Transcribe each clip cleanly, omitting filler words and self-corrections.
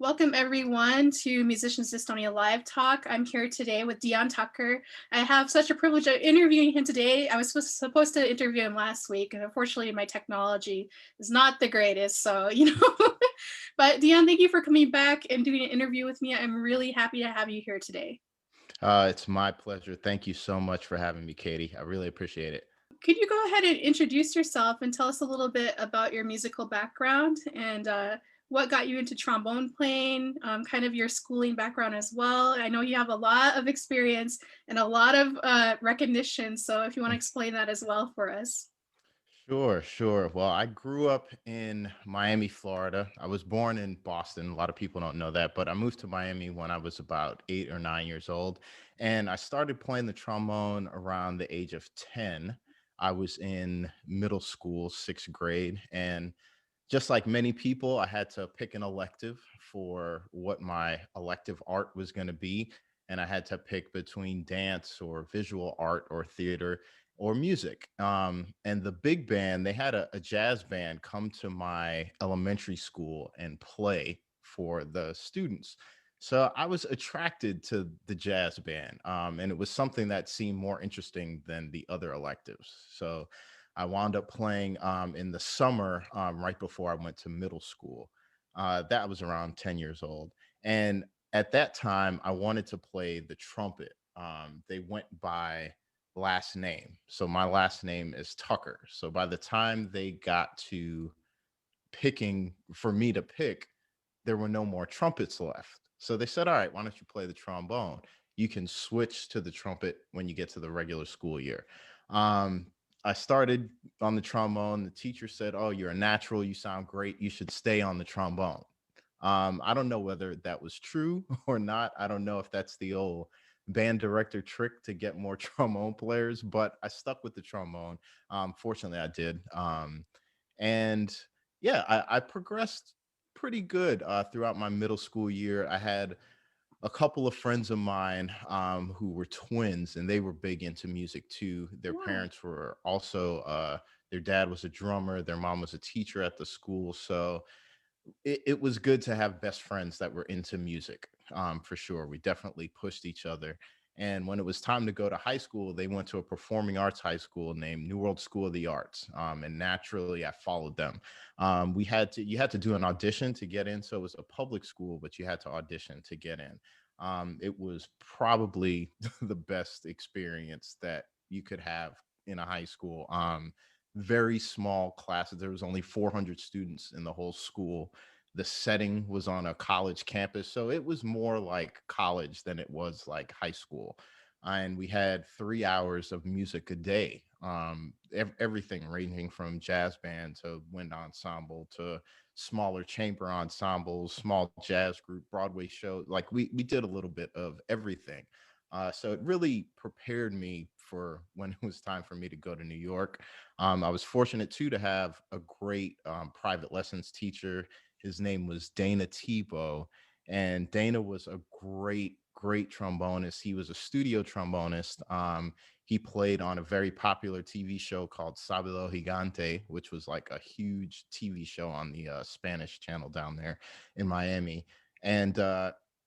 Welcome everyone to Musicians Dystonia Live Talk. I'm here today with Dion Tucker. I have such a privilege of interviewing him today. I was supposed to interview him last week, and unfortunately my technology is not the greatest, so But Dion, thank you for coming back and doing an interview with me. I'm really happy to have you here today. It's my pleasure. Thank you so much for having me, Katie. I really appreciate it. Could you go ahead and introduce yourself and tell us a little bit about your musical background and what got you into trombone playing, kind of your schooling background as well? I know you have a lot of experience and a lot of recognition, so if you want to explain that as well for us. Sure, sure. Well, I grew up in Miami, Florida. I was born in Boston. A lot of people don't know that, but I moved to Miami when I was about 8 or 9 years old. And I started playing the trombone around the age of 10. I was in middle school, sixth grade. And just like many people, I had to pick an elective for what my elective art was going to be. And I had to pick between dance or visual art or theater or music. And the big band, they had a jazz band come to my elementary school and play for the students. So I was attracted to the jazz band, and it was something that seemed more interesting than the other electives. So I wound up playing in the summer right before I went to middle school. That was around 10 years old. And at that time, I wanted to play the trumpet. They went by last name. So my last name is Tucker. So by the time they got to picking for me to pick, there were no more trumpets left. So they said, all right, why don't you play the trombone? You can switch to the trumpet when you get to the regular school year. Um, I started on the trombone. The teacher said, oh, you're a natural. You sound great. You should stay on the trombone. I don't know whether that was true or not. I don't know if that's the old band director trick to get more trombone players, but I stuck with the trombone. Fortunately, I did. And yeah, I progressed pretty good throughout my middle school year. I had a couple of friends of mine who were twins, and they were big into music too. Their Wow. parents were also, their dad was a drummer, their mom was a teacher at the school. So it was good to have best friends that were into music, for sure. We definitely pushed each other. And when it was time to go to high school, they went to a performing arts high school named New World School of the Arts. And naturally, I followed them. You had to do an audition to get in. So it was a public school, but you had to audition to get in. It was probably the best experience that you could have in a high school. Very small classes. There was only 400 students in the whole school. The setting was on a college campus, so it was more like college than it was like high school. And we had 3 hours of music a day. Everything ranging from jazz band to wind ensemble to smaller chamber ensembles, small jazz group, Broadway show. Like we did a little bit of everything. So it really prepared me for when it was time for me to go to New York. I was fortunate too to have a great private lessons teacher. His name was Dana Tebow, and Dana was a great trombonist. He was a studio trombonist. He played on a very popular TV show called Sabelo Gigante, which was like a huge TV show on the Spanish channel down there in Miami. And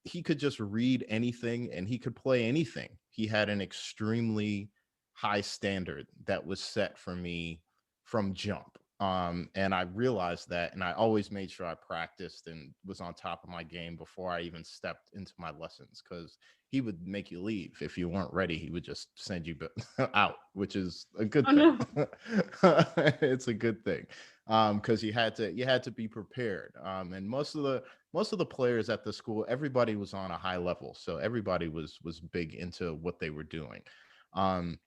he could just read anything and he could play anything. He had an extremely high standard that was set for me from jump. And I realized that, and I always made sure I practiced and was on top of my game before I even stepped into my lessons, because he would make you leave if you weren't ready. He would just send you out, which is a good Oh thing. no. It's a good thing, because you had to be prepared. And most of the players at the school, everybody was on a high level, so everybody was big into what they were doing. Um,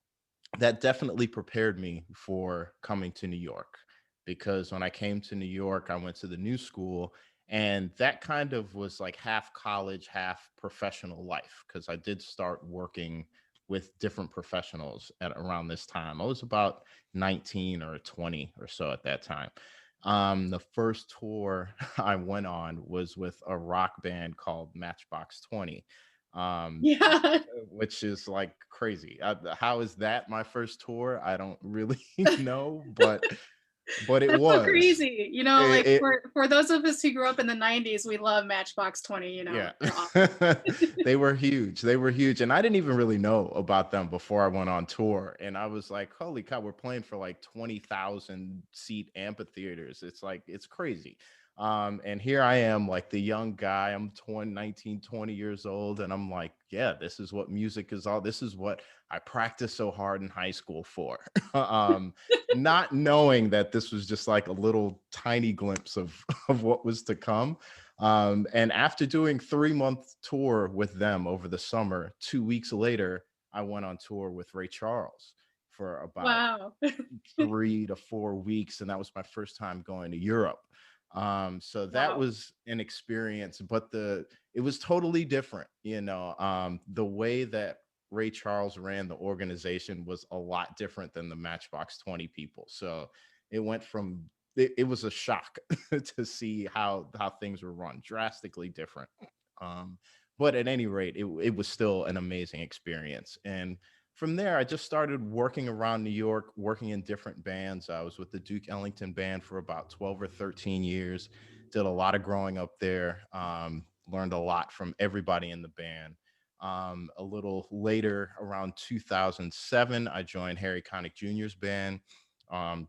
that definitely prepared me for coming to New York, because when I came to New York, I went to the new school, and that kind of was like half college, half professional life, because I did start working with different professionals at around this time. I was about 19 or 20 or so at that time. The first tour I went on was with a rock band called Matchbox 20. Um, Yeah. which is like crazy. How is that my first tour? I don't really know, but but it That's so was. crazy. You know, like It, for those of us who grew up in the 90s, we love Matchbox 20, you know. Yeah. They're awesome. They were huge. They were huge. And I didn't even really know about them before I went on tour. And I was like, holy cow, we're playing for like 20,000 seat amphitheaters. It's like, it's crazy. And here I am, like the young guy, I'm 20, 19, 20 years old. And I'm like, yeah, this is what music is all. This is what I practiced so hard in high school for. um, Not knowing that this was just like a little tiny glimpse of, of what was to come. And after doing 3 month tour with them over the summer, 2 weeks later, I went on tour with Ray Charles for about Wow. 3 to 4 weeks, and that was my first time going to Europe. So that Wow. was an experience, but it was totally different. The way that Ray Charles ran the organization was a lot different than the Matchbox 20 people. So it went from it was a shock to see how things were run, drastically different. Um, but at any rate, it was still an amazing experience. And from there, I just started working around New York, working in different bands. I was with the Duke Ellington band for about 12 or 13 years, did a lot of growing up there, learned a lot from everybody in the band. A little later, around 2007, I joined Harry Connick Jr.'s band.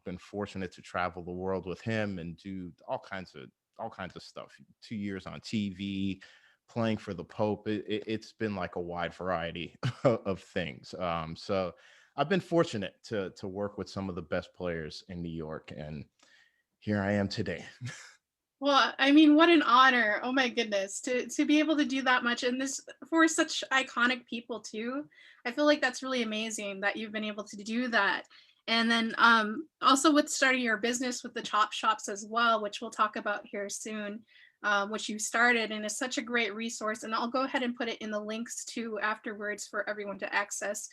Been fortunate to travel the world with him and do all kinds of stuff. 2 years on TV, playing for the Pope. It's been like a wide variety of things. So I've been fortunate to work with some of the best players in New York, and here I am today. Well, I mean, what an honor. Oh my goodness. To be able to do that much and this for such iconic people too. I feel like that's really amazing that you've been able to do that. And then also with starting your business with the chop shops as well, which we'll talk about here soon, which you started and is such a great resource. And I'll go ahead and put it in the links too afterwards for everyone to access.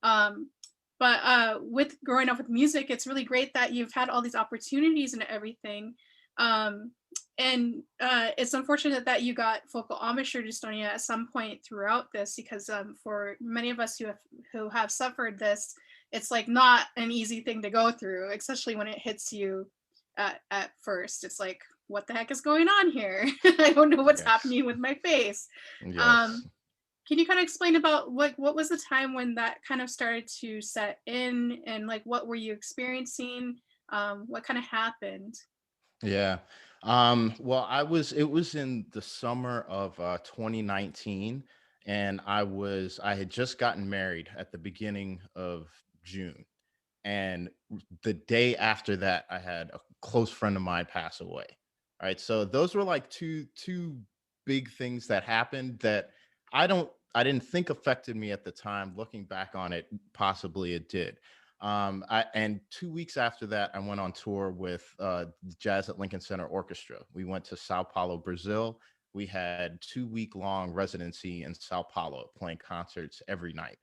Um, but with growing up with music, it's really great that you've had all these opportunities and everything. Um, and it's unfortunate that you got focal embouchure dystonia at some point throughout this, because for many of us who have suffered this, it's like not an easy thing to go through, especially when it hits you at first. It's like, what the heck is going on here? I don't know what's Yes. happening with my face. Yes. Um, can you kind of explain about what was the time when that kind of started to set in, and like what were you experiencing? What kind of happened? Yeah. Well, it was in the summer of 2019, and I had just gotten married at the beginning of June. And the day after that, I had a close friend of mine pass away. All right. So those were like two big things that happened that I didn't think affected me at the time. Looking back on it, possibly it did. And 2 weeks after that, I went on tour with the Jazz at Lincoln Center Orchestra. We went to Sao Paulo, Brazil. We had 2 week long residency in Sao Paulo, playing concerts every night.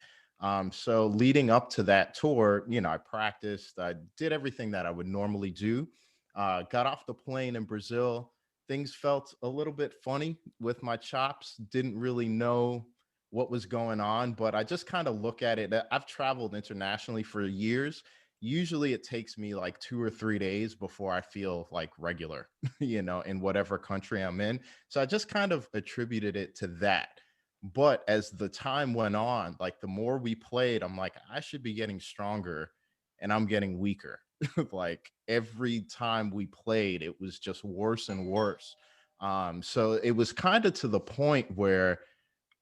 So leading up to that tour, I practiced, I did everything that I would normally do. Got off the plane in Brazil. Things felt a little bit funny with my chops. Didn't really know what was going on, but I just kind of look at it. I've traveled internationally for years. Usually it takes me like 2 or 3 days before I feel like regular, in whatever country I'm in. So I just kind of attributed it to that. But as the time went on, like the more we played, I'm like, I should be getting stronger, and I'm getting weaker. Like every time we played, it was just worse and worse. So it was kind of to the point where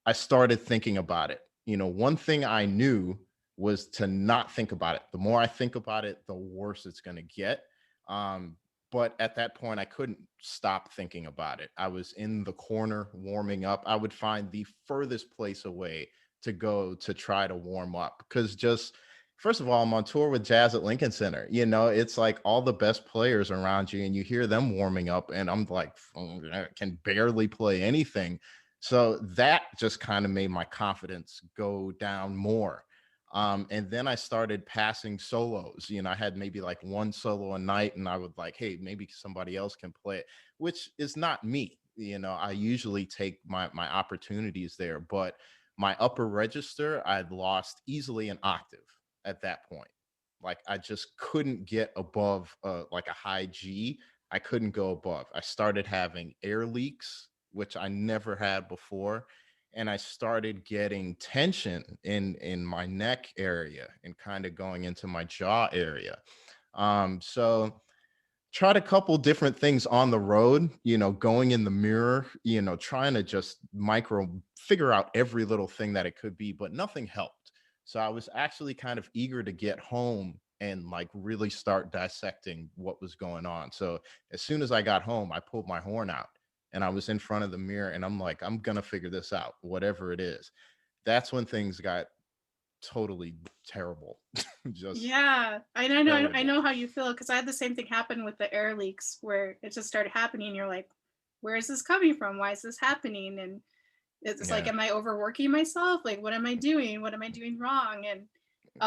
I started thinking about it. One thing I knew was to not think about it. The more I think about it, the worse it's going to get. Um, but at that point, I couldn't stop thinking about it. I was in the corner warming up. I would find the furthest place away to go to try to warm up because just first of all, I'm on tour with Jazz at Lincoln Center. It's like all the best players around you, and you hear them warming up, and I'm like, I can barely play anything. So that just kind of made my confidence go down more. And then I started passing solos. I had maybe like one solo a night, and I would like, hey, maybe somebody else can play it, which is not me. I usually take my opportunities there, but my upper register, I'd lost easily an octave at that point. Like I just couldn't get above like a high G. I couldn't go above. I started having air leaks, which I never had before, and I started getting tension in my neck area and kind of going into my jaw area. So tried a couple different things on the road, going in the mirror, trying to just micro figure out every little thing that it could be, but nothing helped. So I was actually kind of eager to get home and like really start dissecting what was going on. So as soon as I got home, I pulled my horn out and I was in front of the mirror and I'm like, I'm going to figure this out, whatever it is. That's when things got totally terrible. Just Yeah, I terrible. know how you feel because I had the same thing happen with the air leaks where it just started happening. And you're like, where is this coming from? Why is this happening? And it's like, Yeah. am I overworking myself? Like, what am I doing? What am I doing wrong?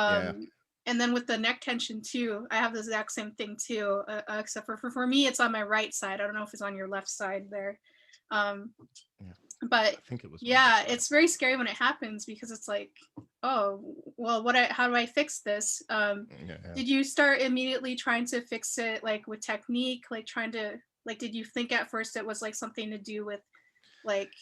Yeah. Um, and then with the neck tension too, I have the exact same thing too. Except for me, it's on my right side. I don't know if it's on your left side there. Um, Yeah. but I think it was on my yeah, side. it's very scary when it happens because it's like, oh, well, how do I fix this? Yeah, yeah. Did you start immediately trying to fix it like with technique, like did you think at first it was like something to do with like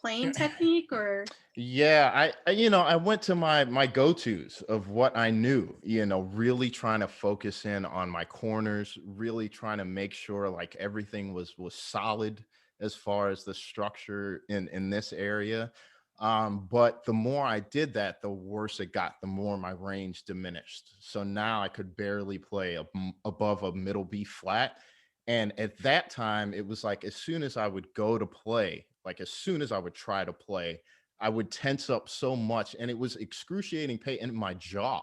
playing technique or Yeah, I went to my go-tos of what I knew, really trying to focus in on my corners, really trying to make sure like everything was solid as far as the structure in this area. But the more I did that, the worse it got, the more my range diminished. So now I could barely play above a middle B flat. And at that time, it was like as soon as I would go to play, like as soon as I would try to play, I would tense up so much and it was excruciating pain in my jaw.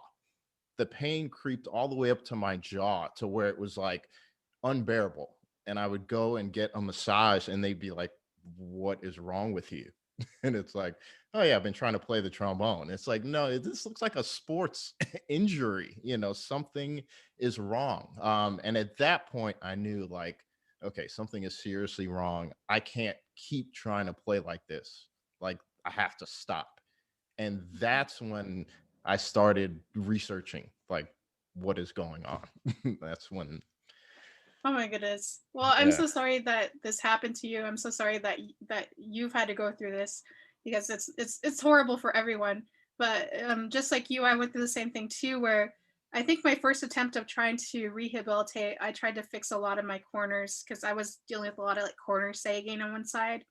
The pain creeped all the way up to my jaw to where it was like unbearable. And I would go and get a massage and they'd be like, "What is wrong with you?" And it's like, "Oh yeah, I've been trying to play the trombone." It's like, "No, this looks like a sports injury. Something is wrong." And at that point I knew like, okay, something is seriously wrong. I can't keep trying to play like this. Like I have to stop. And that's when I started researching like what is going on. That's when, oh my goodness. Well, I'm yeah. so sorry that this happened to you. I'm so sorry that that you've had to go through this because it's horrible for everyone. But just like you, I went through the same thing too, where I think my first attempt of trying to rehabilitate, I tried to fix a lot of my corners because I was dealing with a lot of like corner sagging on one side.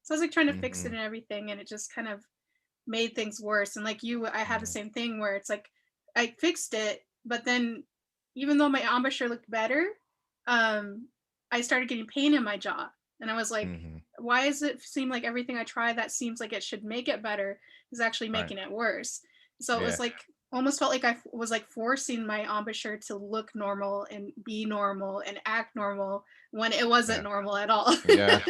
So I was like trying to fix it Hmm. and everything, and it just kind of made things worse. And like you, I had the Yeah. same thing where it's like I fixed it, but then even though my embouchure looked better, I started getting pain in my jaw. And I was like, Hmm. why does it seem like everything I try that seems like it should make it better is actually Right. making it worse? So it was Yeah. like almost felt like I was like forcing my embouchure to look normal and be normal and act normal when it wasn't Yeah. normal at all. Yeah.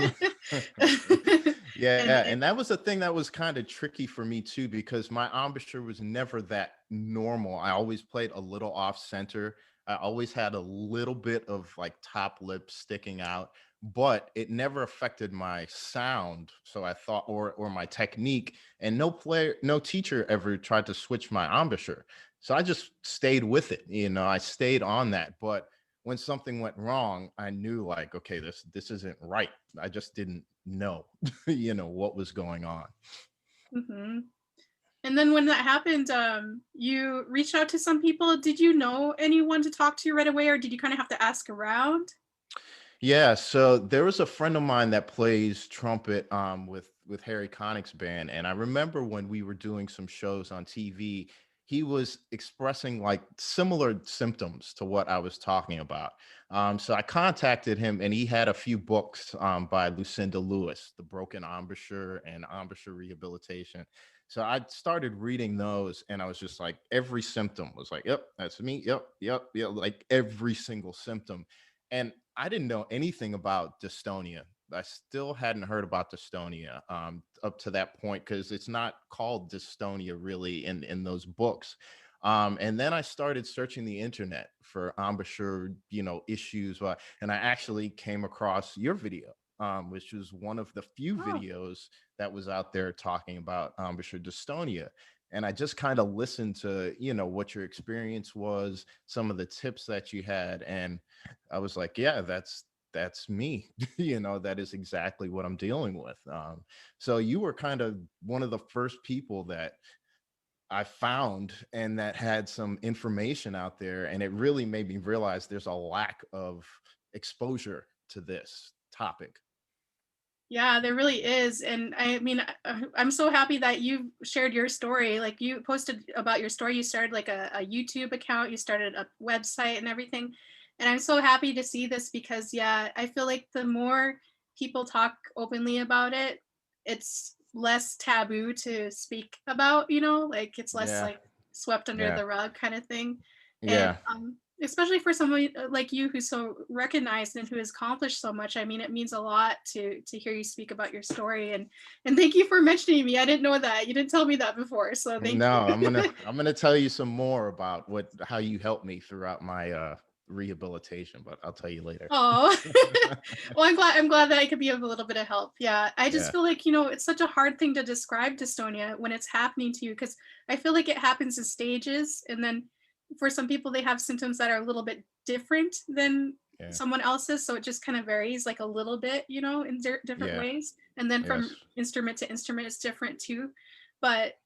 and Yeah. And that was a thing that was kind of tricky for me too, because my embouchure was never that normal. I always played a little off center. I always had a little bit of like top lip sticking out, but it never affected my sound. So I thought, or my technique. And no teacher ever tried to switch my embouchure. So I just stayed with it. I stayed on that. But when something went wrong, I knew like, okay, this isn't right. I just didn't know, what was going on. hmm And then when that happened, you reached out to some people. Did you know anyone to talk to right away, or did you kind of have to ask around? Yeah, so there was a friend of mine that plays trumpet with Harry Connick's band, and I remember when we were doing some shows on TV, he was expressing like similar symptoms to what I was talking about. So I contacted him, and he had a few books by Lucinda Lewis, The Broken Embouchure and Embouchure Rehabilitation. So I started reading those, and I was just like, every symptom was like, "Yep, that's me. Yep, yep, yep." Like every single symptom. And I didn't know anything about dystonia. I still hadn't heard about dystonia up to that point because it's not called dystonia really in those books. And then I started searching the internet for embouchure, issues, and I actually came across your video, which was one of the few Oh, videos that was out there talking about embouchure dystonia. And I just kind of listened to, what your experience was, some of the tips that you had. And I was like, yeah, that's me. That is exactly what I'm dealing with. So you were kind of one of the first people that I found and that had some information out there. And it really made me realize there's a lack of exposure to this topic. Yeah, there really is. And I mean, I'm so happy that you shared your story. Like you posted about your story. You started like a YouTube account, you started a website and everything. And I'm so happy to see this because, yeah, I feel like the more people talk openly about it, it's less taboo to speak about, like it's less Yeah. like swept under Yeah. the rug kind of thing. And Yeah. especially for someone like you who's so recognized and who has accomplished so much. I mean, it means a lot to hear you speak about your story, and thank you for mentioning me. I didn't know that. You didn't tell me that before, so thank No, you. I'm gonna tell you some more about how you helped me throughout my rehabilitation, but I'll tell you later. Oh, well, I'm glad that I could be of a little bit of help. Yeah, I just Yeah. feel like, it's such a hard thing to describe dystonia when it's happening to you because I feel like it happens in stages, and then for some people they have symptoms that are a little bit different than Yeah. someone else's, so it just kind of varies like a little bit, in different Yeah. ways, and then from Yes. instrument to instrument it's different too. But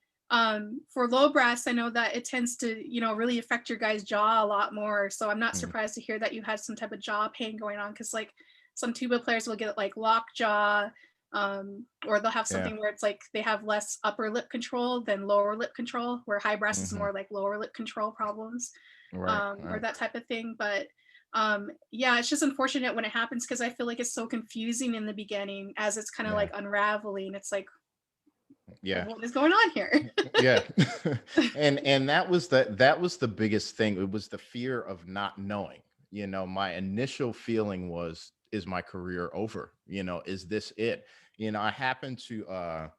for low brass, I know that it tends to, really affect your guy's jaw a lot more. So I'm not Mm. surprised to hear that you had some type of jaw pain going on because like some tuba players will get like lock jaw, or they'll have Yeah. something where it's like they have less upper lip control than lower lip control, where high brass is Hmm. more like lower lip control problems, Right. or Right. that type of thing. But yeah, it's just unfortunate when it happens because I feel like it's so confusing in the beginning as it's kind of Yeah. like unraveling. It's like, Yeah. what is going on here? Yeah. And that was the biggest thing. It was the fear of not knowing. My initial feeling was, is my career over? Is this it? I happen to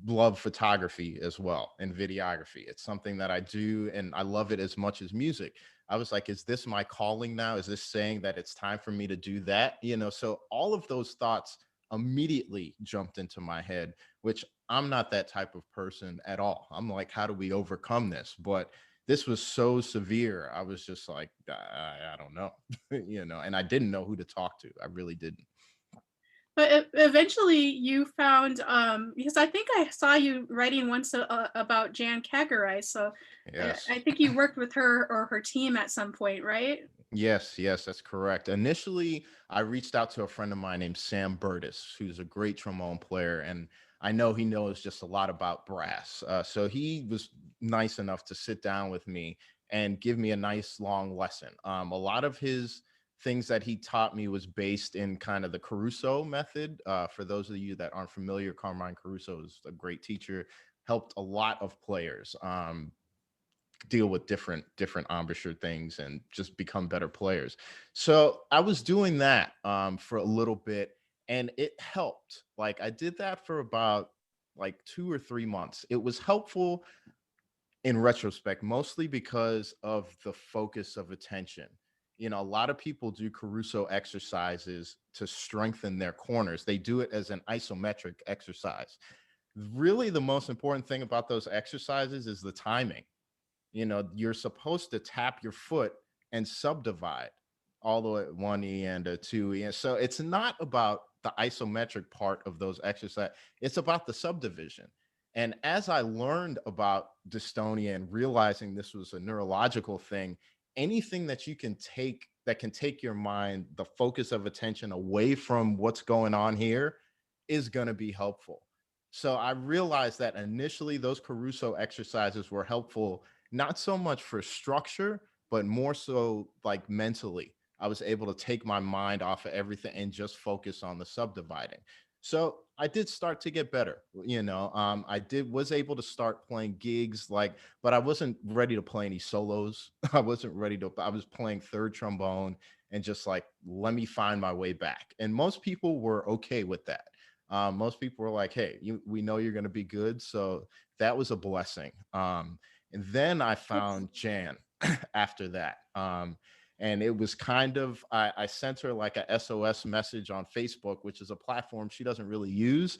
love photography as well and videography. It's something that I do and I love it as much as music. I was like, is this my calling now? Is this saying that it's time for me to do that? So all of those thoughts immediately jumped into my head, which I'm not that type of person at all. I'm like, how do we overcome this? But this was so severe. I was just like, I don't know, and I didn't know who to talk to. I really didn't. But eventually you found, because I think I saw you writing once about Jan Kagarai. So Yes. I think you worked with her or her team at some point, right? Yes, yes, that's correct. Initially, I reached out to a friend of mine named Sam Burtis, who's a great trombone player, and I know he knows just a lot about brass. So he was nice enough to sit down with me and give me a nice long lesson. A lot of his things that he taught me was based in kind of the Caruso method. For those of you that aren't familiar, Carmine Caruso is a great teacher, helped a lot of players. Deal with different embouchure things and just become better players. So I was doing that for a little bit, and it helped. Like I did that for about like 2 or 3 months. It was helpful in retrospect, mostly because of the focus of attention. A lot of people do Caruso exercises to strengthen their corners. They do it as an isometric exercise. Really, the most important thing about those exercises is the timing. You're supposed to tap your foot and subdivide all the way at 1E and a 2E. And so it's not about the isometric part of those exercises, it's about the subdivision. And as I learned about dystonia and realizing this was a neurological thing, anything that you can take that can take your mind, the focus of attention away from what's going on here is going to be helpful. So I realized that initially those Caruso exercises were helpful not so much for structure, but more so like mentally. I was able to take my mind off of everything and just focus on the subdividing. So I did start to get better. I did was able to start playing gigs like, but I wasn't ready to play any solos. I wasn't ready to. I was playing third trombone and just like, let me find my way back. And most people were okay with that. Most people were like, hey, we know you're going to be good. So that was a blessing. And then I That's found Jan after that. And it was kind of, I sent her like a SOS message on Facebook, which is a platform she doesn't really use,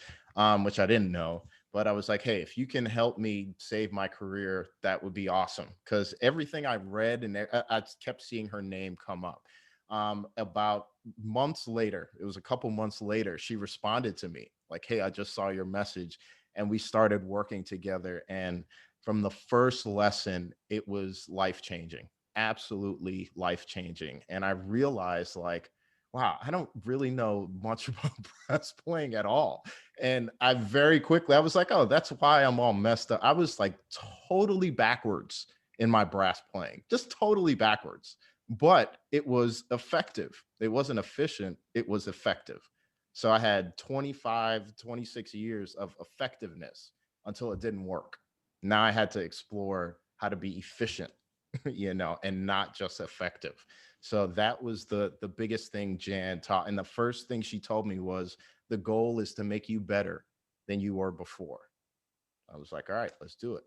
which I didn't know. But I was like, hey, if you can help me save my career, that would be awesome. Because everything I read and I kept seeing her name come up. About months later, it was a couple months later, she responded to me like, hey, I just saw your message. And we started working together. And from the first lesson, it was life changing, absolutely life changing. And I realized, like, wow, I don't really know much about brass playing at all. And I very quickly, I was like, oh, that's why I'm all messed up. I was like totally backwards in my brass playing, just totally backwards. But it was effective. It wasn't efficient, it was effective. So I had 25, 26 years of effectiveness until it didn't work. Now I had to explore how to be efficient, and not just effective. So that was the biggest thing Jan taught. And the first thing she told me was the goal is to make you better than you were before. I was like, all right, let's do it.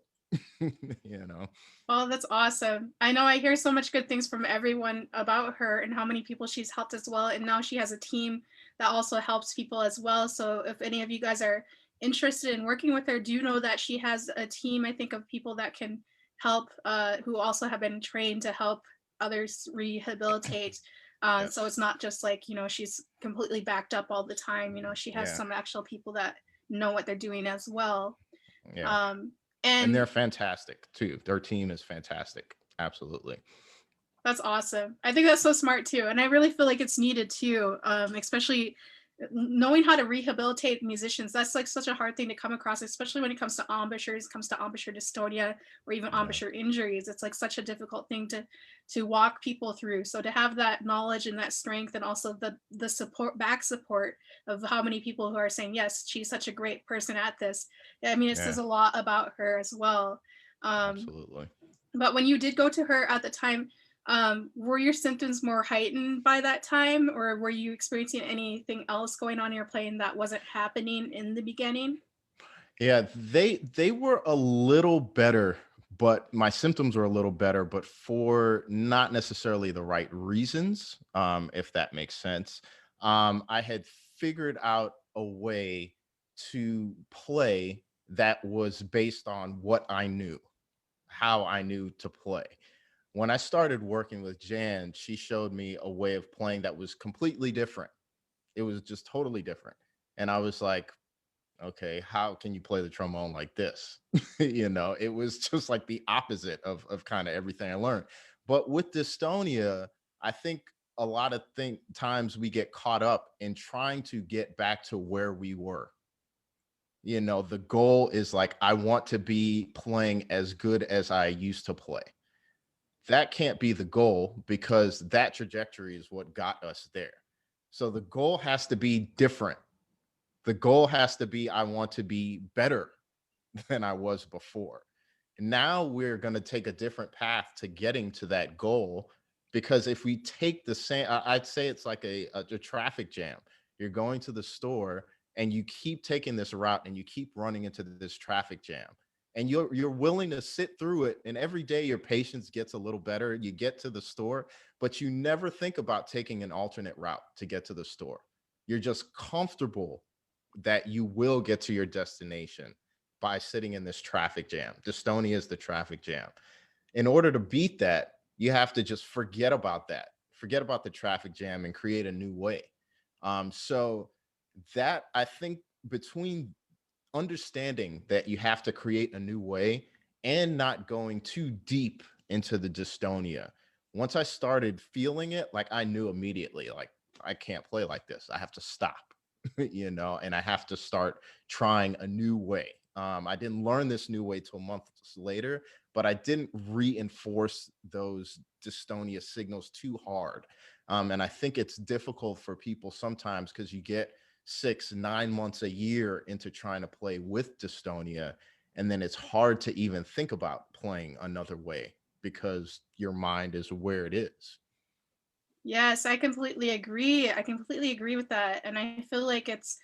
you know. Oh, that's awesome. I know I hear so much good things from everyone about her and how many people she's helped as well. And now she has a team that also helps people as well. So if any of you guys are interested in working with her, do know that she has a team, I think, of people that can help, who also have been trained to help others rehabilitate. So Yes. it's not just like, she's completely backed up all the time. She has Yeah. some actual people that know what they're doing as well. Yeah. Um, And and they're fantastic too. Their team is fantastic. Absolutely. That's awesome. I think that's so smart too. And I really feel like it's needed too, especially knowing how to rehabilitate musicians. That's like such a hard thing to come across, especially when it comes to embouchures, comes to embouchure dystonia, or even Yeah. embouchure injuries. It's like such a difficult thing to walk people through. So to have that knowledge and that strength, and also the support, back support of how many people who are saying, yes, she's such a great person at this. I mean, it Yeah. says a lot about her as well. Um, Absolutely. but when you did go to her at the time, were your symptoms more heightened by that time, or were you experiencing anything else going on in your playing that wasn't happening in the beginning? Yeah, they were a little better, but my symptoms were a little better, but for not necessarily the right reasons, if that makes sense. I had figured out a way to play that was based on what I knew, how I knew to play. When I started working with Jan, she showed me a way of playing that was completely different. It was just totally different. And I was like, okay, how can you play the trombone like this? It was just like the opposite of kind of everything I learned. But with dystonia, I think a lot of times we get caught up in trying to get back to where we were. The goal is like, I want to be playing as good as I used to play. That can't be the goal, because that trajectory is what got us there. So the goal has to be different. The goal has to be, I want to be better than I was before. Now we're going to take a different path to getting to that goal, because if we take the same, I'd say it's like a traffic jam. You're going to the store and you keep taking this route and you keep running into this traffic jam, and you're willing to sit through it, and every day your patience gets a little better. You get to the store, but you never think about taking an alternate route to get to the store. You're just comfortable that you will get to your destination by sitting in this traffic jam. Dystonia is the traffic jam. In order to beat that, you have to just forget about that, forget about the traffic jam, and create a new way. So that, I think, between understanding that you have to create a new way and not going too deep into the dystonia, once I started feeling it, like, I knew immediately, like, I can't play like this. I have to stop, and I have to start trying a new way. I didn't learn this new way till months later, but I didn't reinforce those dystonia signals too hard. And I think it's difficult for people sometimes, because you get 6, 9 months, a year into trying to play with dystonia, and then it's hard to even think about playing another way because your mind is where it is. Yes, I completely agree. I completely agree with that. And I feel like it's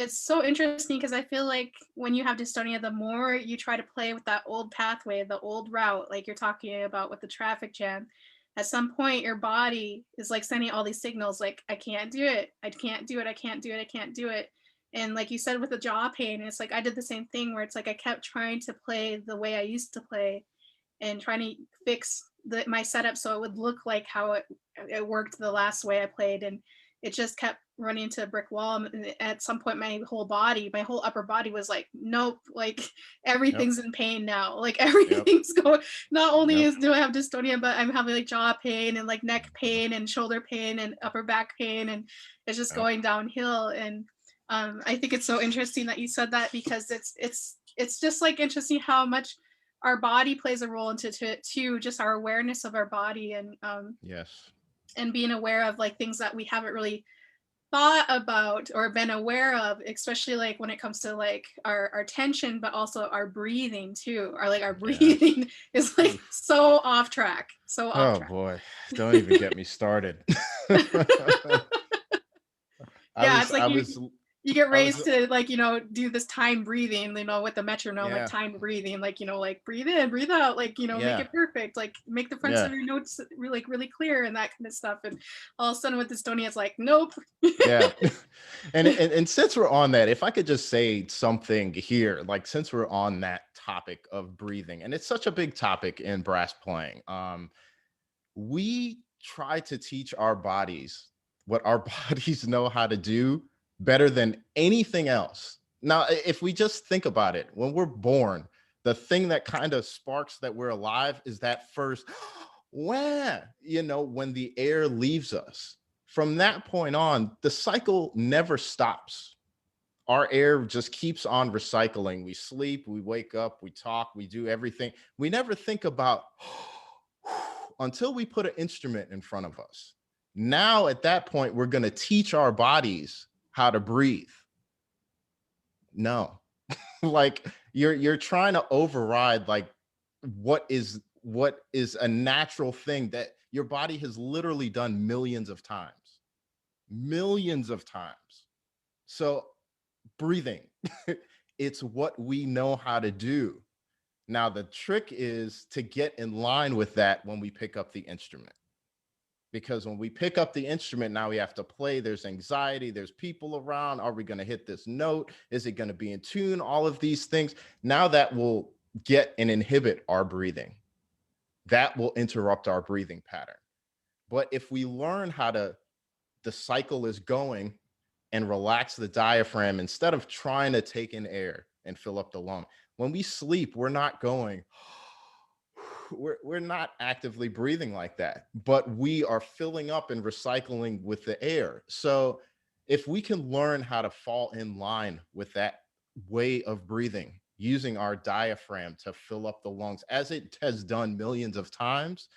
so interesting because I feel like when you have dystonia, the more you try to play with that old pathway, the old route, like you're talking about with the traffic jam, at some point your body is like sending all these signals like, I can't do it, I can't do it, I can't do it, I can't do it. And like you said with the jaw pain, it's like I did the same thing where it's like I kept trying to play the way I used to play and trying to fix my setup so it would look like how it worked the last way I played, and it just kept running into a brick wall. And at some point, my whole upper body was like, nope, like Yep. everything's in pain now. Like Yep. everything's going. Not only Yep. do I have dystonia, but I'm having like jaw pain and like neck pain and shoulder pain and upper back pain, and it's just Yep. going downhill. And I think it's so interesting that you said that, because it's just like interesting how much our body plays a role into to just our awareness of our body, Yes. and being aware of like things that we haven't really thought about or been aware of, especially like when it comes to like our tension, but also our breathing too. Our Yes. breathing is like Oof. so off track, so off Oh track. boy, don't even get me started. I Yeah, was it's I like was you get I was raised to like, do this time breathing, with the metronome, like yeah. time breathing, like, like breathe in, breathe out, like, make Yeah. it perfect, like make the fronts Yeah. of your notes really clear and that kind of stuff. And all of a sudden with dystonia, it's like, nope. Yeah. And since we're on that, if I could just say something here, like since we're on that topic of breathing, and it's such a big topic in brass playing, we try to teach our bodies what our bodies know how to do better than anything else. Now, if we just think about it, when we're born, the thing that kind of sparks that we're alive is that first wah, when the air leaves us. From that point on, the cycle never stops. Our air just keeps on recycling. We sleep, we wake up, we talk, we do everything. We never think about until we put an instrument in front of us. Now, at that point, we're going to teach our bodies how to breathe. No, like you're trying to override like what is a natural thing that your body has literally done millions of times. So breathing, it's what we know how to do. Now, the trick is to get in line with that when we pick up the instrument. Because when we pick up the instrument, now we have to play. There's anxiety, there's people around. Are we going to hit this note? Is it going to be in tune? All of these things. Now that will get and inhibit our breathing. That will interrupt our breathing pattern. But if we learn how to, the cycle is going, and relax the diaphragm instead of trying to take in air and fill up the lung. When we sleep, we're not going, we're not actively breathing like that, but we are filling up and recycling with the air. So if we can learn how to fall in line with that way of breathing, using our diaphragm to fill up the lungs, as it has done millions of times,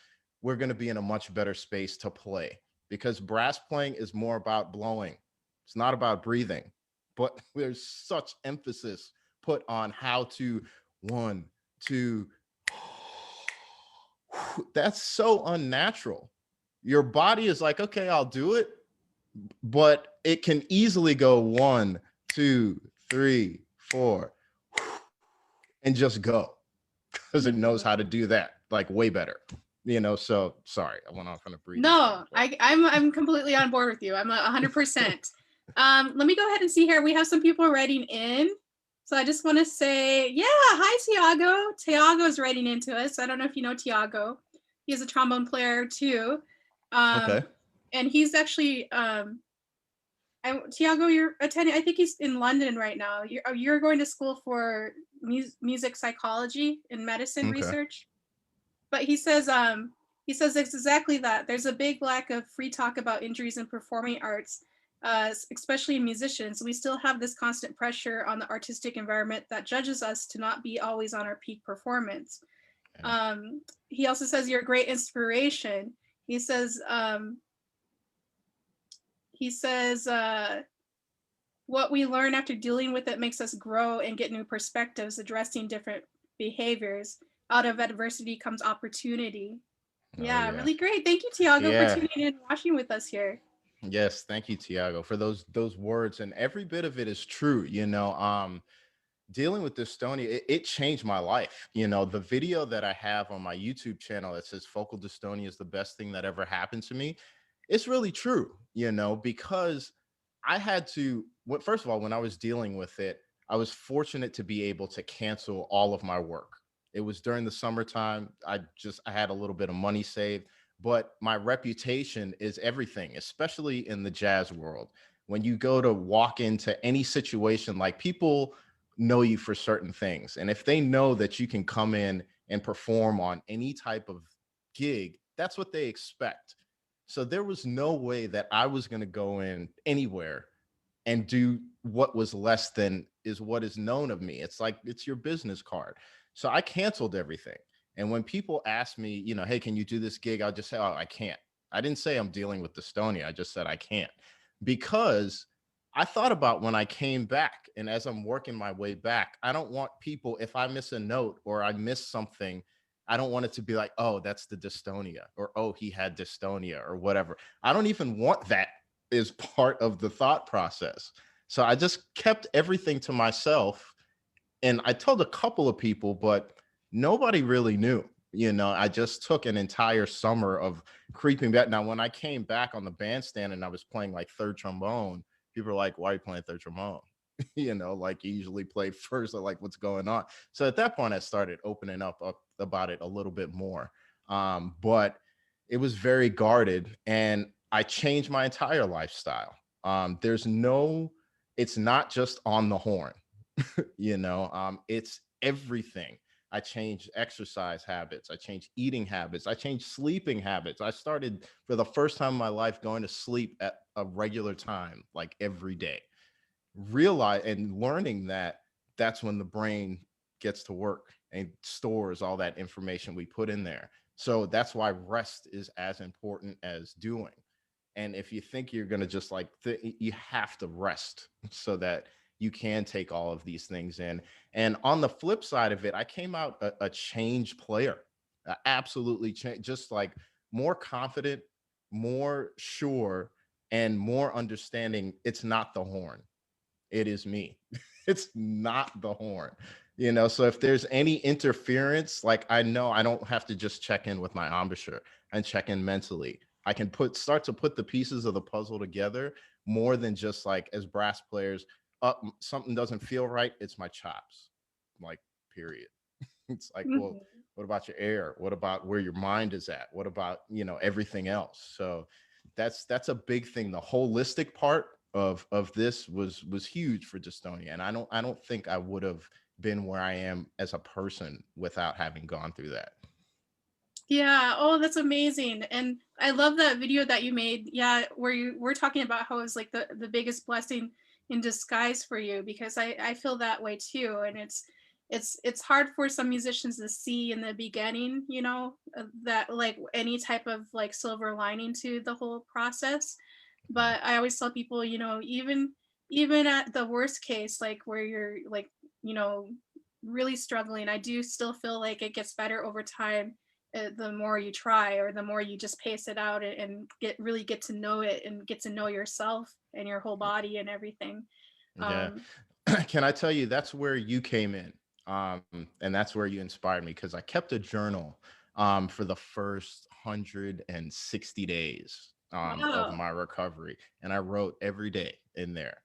we're going to be in a much better space to play, because brass playing is more about blowing. It's not about breathing, but there's such emphasis put on how to one, two. That's so unnatural. Your body is like, okay, I'll do it, but it can easily go 1, 2, 3, 4, and just go, because it knows how to do that like way better. So sorry, I went off on a breathing thing. No, But I'm completely on board with you. I'm 100%. Let me go ahead and see here. We have some people writing in. So I just want to say, yeah, hi, Tiago. Tiago's writing into us. I don't know if you know Tiago. He's a trombone player too. okay. And he's actually, Tiago, you're attending, I think he's in London right now. You're going to school for music psychology and medicine Okay. research. But he says it's exactly that. There's a big lack of free talk about injuries in performing arts, especially in musicians. We still have this constant pressure on the artistic environment that judges us to not be always on our peak performance. Yeah. He also says you're a great inspiration. He says he says what we learn after dealing with it makes us grow and get new perspectives, addressing different behaviors. Out of adversity comes opportunity. Oh Yeah, yeah. really great. Thank you, Tiago, for Yeah. tuning in and watching with us here. Yes, thank you, Tiago, for those words. And every bit of it is true. Dealing with dystonia, it changed my life. The video that I have on my YouTube channel that says focal dystonia is the best thing that ever happened to me, it's really true, because I had to, first of all, when I was dealing with it, I was fortunate to be able to cancel all of my work. It was during the summertime. I had a little bit of money saved, but my reputation is everything, especially in the jazz world. When you go to walk into any situation, like people know you for certain things. And if they know that you can come in and perform on any type of gig, that's what they expect. So there was no way that I was going to go in anywhere and do what was less than is what is known of me. It's like it's your business card. So I canceled everything. And when people ask me, hey, can you do this gig? I'll just say, oh, I can't. I didn't say I'm dealing with dystonia. I just said I can't, because I thought about when I came back, and as I'm working my way back, I don't want people, if I miss a note or I miss something, I don't want it to be like, oh, that's the dystonia, or oh, he had dystonia, or whatever. I don't even want that is part of the thought process. So I just kept everything to myself. And I told a couple of people, but nobody really knew. I just took an entire summer of creeping back. Now, when I came back on the bandstand and I was playing like third trombone, people were like, why are you playing third trombone? Like you usually play first, or like what's going on. So at that point, I started opening up about it a little bit more. But it was very guarded, and I changed my entire lifestyle. It's not just on the horn. It's everything. I changed exercise habits. I changed eating habits. I changed sleeping habits. I started, for the first time in my life, going to sleep at a regular time, like every day. Realize and learning that that's when the brain gets to work and stores all that information we put in there. So that's why rest is as important as doing. And if you think you're going to just like, you have to rest so that you can take all of these things in. And on the flip side of it, I came out a changed player, absolutely changed, just like more confident, more sure, and more understanding. It's not the horn. It is me. It's not the horn. So if there's any interference, like I know I don't have to just check in with my embouchure and check in mentally. I can start to put the pieces of the puzzle together more than just like as brass players, something doesn't feel right. It's my chops, like, period. It's like, well, Mhm. what about your air? What about where your mind is at? What about, everything else? So that's a big thing. The holistic part of this was huge for dystonia. And I don't think I would have been where I am as a person without having gone through that. Yeah. Oh, that's amazing. And I love that video that you made. Yeah, where you were talking about how it's like the biggest blessing in disguise for you, because I feel that way too. And it's hard for some musicians to see in the beginning, that like any type of like silver lining to the whole process. Yeah. But I always tell people, even at the worst case, like where you're like, you know, really struggling, I do still feel like it gets better over time, the more you try, or the more you just pace it out and get to know it and get to know yourself and your whole body and everything. Yeah. um Can I tell you, that's where you came in. Um, and that's where you inspired me, because I kept a journal for the first 160 days of wow. my recovery. And I wrote every day in there,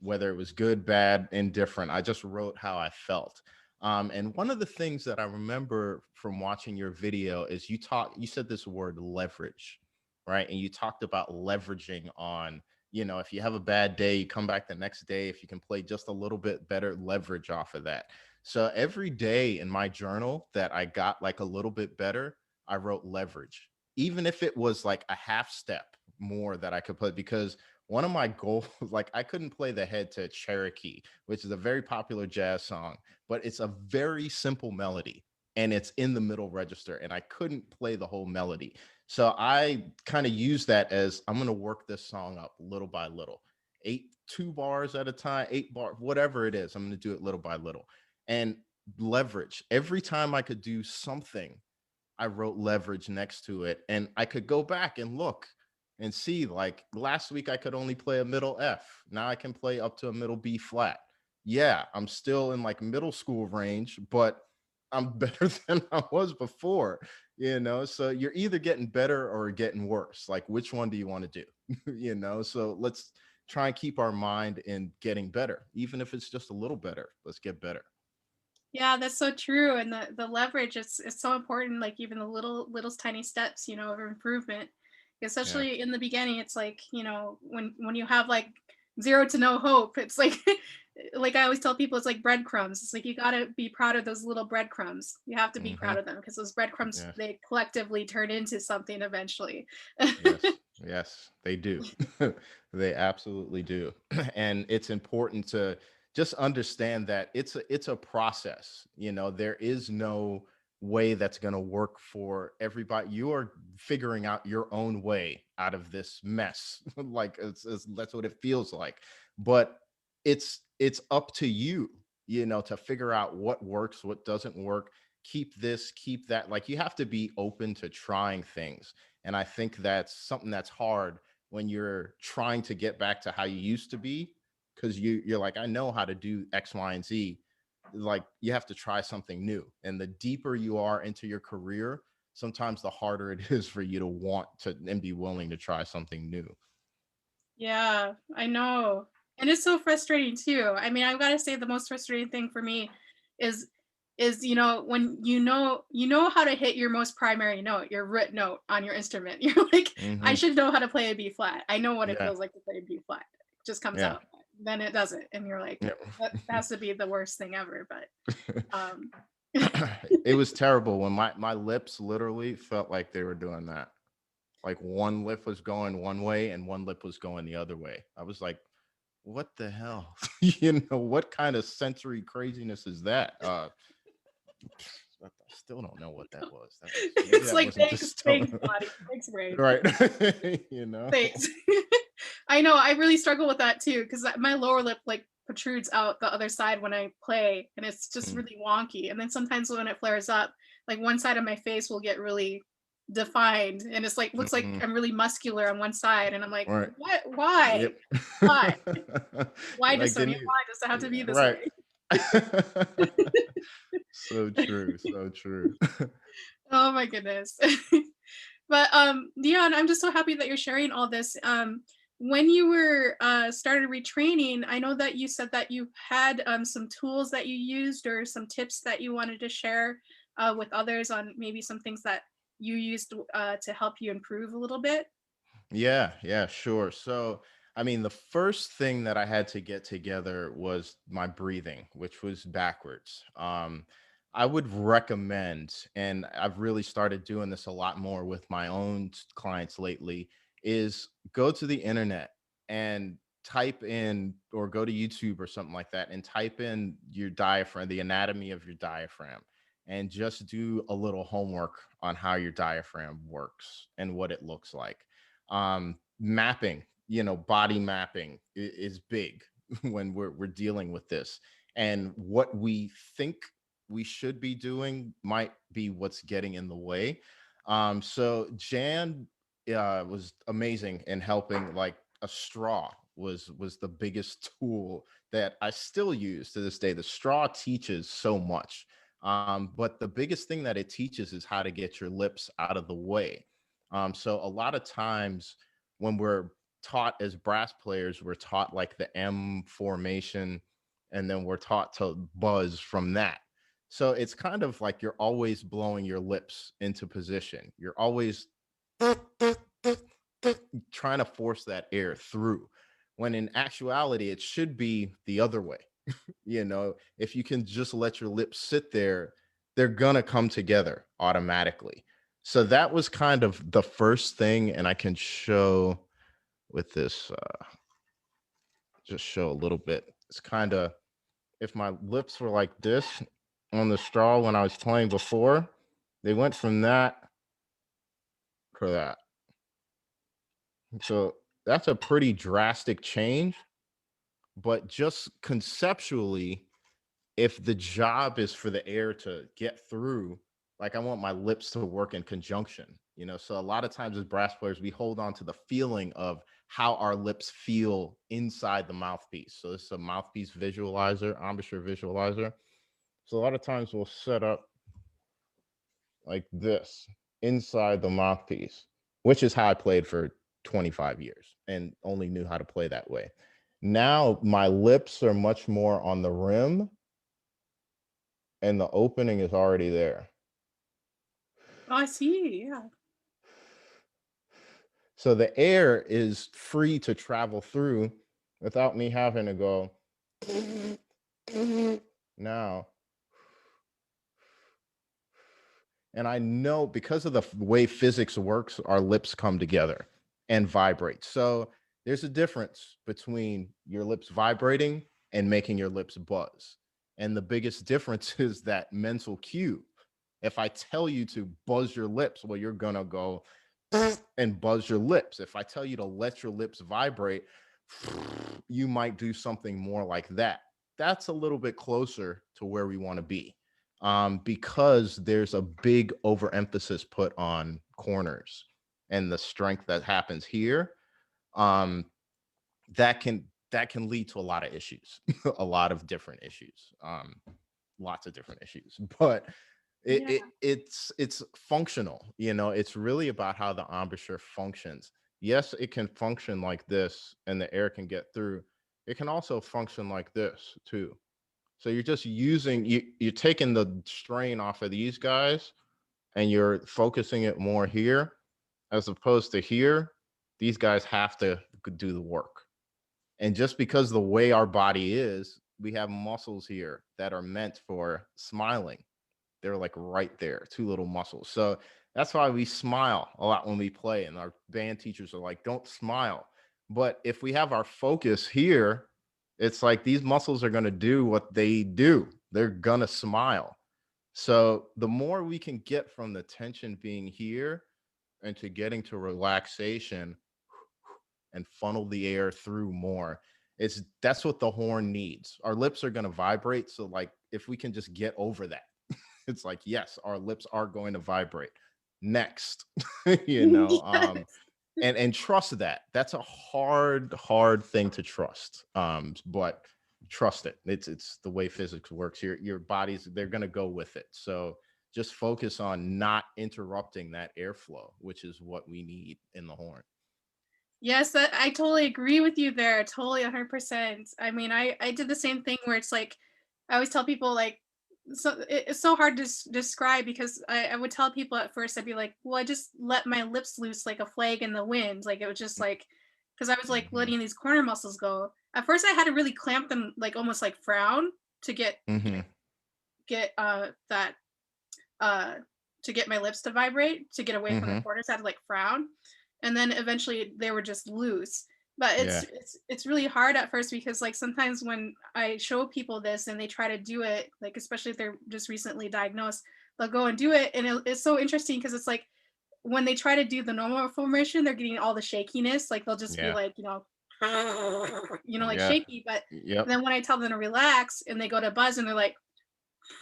whether it was good, bad, indifferent. I just wrote how I felt. And one of the things that I remember from watching your video is you said this word leverage, right? And you talked about leveraging on, if you have a bad day, you come back the next day, if you can play just a little bit better, leverage off of that. So every day in my journal that I got like a little bit better, I wrote leverage, even if it was like a half step more that I could play. Because one of my goals, like I couldn't play the head to Cherokee, which is a very popular jazz song, but it's a very simple melody and it's in the middle register. And I couldn't play the whole melody. So I kind of use that as I'm going to work this song up little by little, 2 bars at a time, 8 bars, whatever it is. I'm going to do it little by little and leverage. Every time I could do something, I wrote leverage next to it, and I could go back and look and see, like last week I could only play a middle F. Now I can play up to a middle B flat. Yeah, I'm still in like middle school range, but I'm better than I was before, So you're either getting better or getting worse. Like, which one do you want to do? So let's try and keep our mind in getting better, even if it's just a little better. Let's get better. Yeah, that's so true. And the leverage is so important, like even the little tiny steps, of improvement. Yeah. Especially in the beginning, it's like, when you have like zero to no hope, it's like like I always tell people, it's like breadcrumbs. It's like you gotta be proud of those little breadcrumbs. You have to be Hmm. proud of them because those breadcrumbs, Yes. they collectively turn into something eventually. Yes. Yes, they do. They absolutely do. And it's important to just understand that it's a process. There is no way that's going to work for everybody. You are figuring out your own way out of this mess. Like that's what it feels like. But it's up to you, to figure out what works, what doesn't work. Keep this, keep that. Like you have to be open to trying things, and I think that's something that's hard when you're trying to get back to how you used to be, because you're like, I know how to do X, Y, and Z. Like you have to try something new. And the deeper you are into your career, sometimes the harder it is for you to want to and be willing to try something new. Yeah, I know. And it's so frustrating too. I mean, I've got to say the most frustrating thing for me is when you know how to hit your most primary note, your root note on your instrument. You're like, I Hmm. should know how to play a B flat. I know what it Yeah. feels like to play a B flat. It just comes Yeah. out. Then it doesn't. And you're like, Yeah. that has to be the worst thing ever. But um It was terrible when my lips literally felt like they were doing that. Like one lip was going one way and one lip was going the other way. I was like, what the hell? What kind of sensory craziness is that? I still don't know what that was. That was maybe it's that like, wasn't thanks, just thanks, body. Thanks, brain. right. Thanks. I know, I really struggle with that too, because my lower lip like protrudes out the other side when I play, and it's just Mm, really wonky. And then sometimes when it flares up, like one side of my face will get really defined, and it's like looks like mm, I'm really muscular on one side, and I'm like, right. what? Why? Yep. Why? Why, Like Dystonia? didn't you? Why does it have to be Yeah, this right. way? So true. So true. Oh my goodness. But Dion, I'm just so happy that you're sharing all this. When you were started retraining, I know that you said that you had some tools that you used or some tips that you wanted to share with others on maybe some things that you used to help you improve a little bit. Yeah, yeah, sure. So, I mean, the first thing that I had to get together was my breathing, which was backwards. I would recommend, and I've really started doing this a lot more with my own clients lately, is go to the internet and type in, or go to YouTube or something like that, and type in your diaphragm, the anatomy of your diaphragm, and just do a little homework on how your diaphragm works and what it looks like. Mapping, body mapping is big when we're dealing with this, and what we think we should be doing might be what's getting in the way. So Jan was amazing in helping. Like a straw was the biggest tool that I still use to this day. The straw teaches so much, but the biggest thing that it teaches is how to get your lips out of the way. So a lot of times when we're taught as brass players, we're taught like the M formation, and then we're taught to buzz from that. So it's kind of like you're always blowing your lips into position. You're always trying to force that air through, when in actuality, it should be the other way. If you can just let your lips sit there, they're gonna come together automatically. So that was kind of the first thing, and I can show with this, just show a little bit. It's kind of, if my lips were like this on the straw when I was playing before, they went from that to that. So that's a pretty drastic change, but just conceptually, if the job is for the air to get through, like I want my lips to work in conjunction, So a lot of times as brass players, we hold on to the feeling of how our lips feel inside the mouthpiece. So this is a mouthpiece visualizer, embouchure visualizer. So a lot of times we'll set up like this inside the mouthpiece, which is how I played for 25 years and only knew how to play that way. Now my lips are much more on the rim and the opening is already there. Oh, I see. Yeah. So the air is free to travel through without me having to go now. And I know because of the way physics works, our lips come together and vibrate. So there's a difference between your lips vibrating and making your lips buzz. And the biggest difference is that mental cue. If I tell you to buzz your lips, well, you're going to go and buzz your lips. If I tell you to let your lips vibrate, you might do something more like that. That's a little bit closer to where we want to be, because there's a big overemphasis put on corners and the strength that happens here. Um, that can lead to a lot of issues, a lot of different issues, lots of different issues. But Yeah. it's functional. It's really about how the embouchure functions. Yes, it can function like this and the air can get through. It can also function like this too. So you're just you're taking the strain off of these guys and you're focusing it more here as opposed to here. These guys have to do the work. And just because the way our body is, we have muscles here that are meant for smiling. They're like right there, two little muscles. So that's why we smile a lot when we play. And our band teachers are like, don't smile. But if we have our focus here, it's like these muscles are going to do what they do. They're going to smile. So the more we can get from the tension being here into getting to relaxation and funnel the air through more, that's what the horn needs. Our lips are going to vibrate. So like if we can just get over that, it's like, yes, our lips are going to vibrate. Next, Yes. and trust that. That's a hard thing to trust. But trust it. It's the way physics works. Your bodies, they're gonna go with it. So just focus on not interrupting that airflow, which is what we need in the horn. Yes, that I totally agree with you there. Totally 100%. I mean, I did the same thing where it's like I always tell people like it's so hard to describe because I would tell people at first I'd be like, well, I just let my lips loose like a flag in the wind. Like it was just like because I was like Hmm. letting these corner muscles go. At first, I had to really clamp them, like almost like frown to Hmm. get that uh to get my lips to vibrate to get away from the Hmm. corners. I had to like frown, and then eventually they were just loose. But Yeah. it's really hard at first because like sometimes when I show people this and they try to do it, like especially if they're just recently diagnosed, they'll go and do it, and it's so interesting because it's like when they try to do the normal formation, they're getting all the shakiness. Like they'll just be Yeah. like, like Yeah. shaky. But Yep. then when I tell them to relax and they go to buzz and they're like,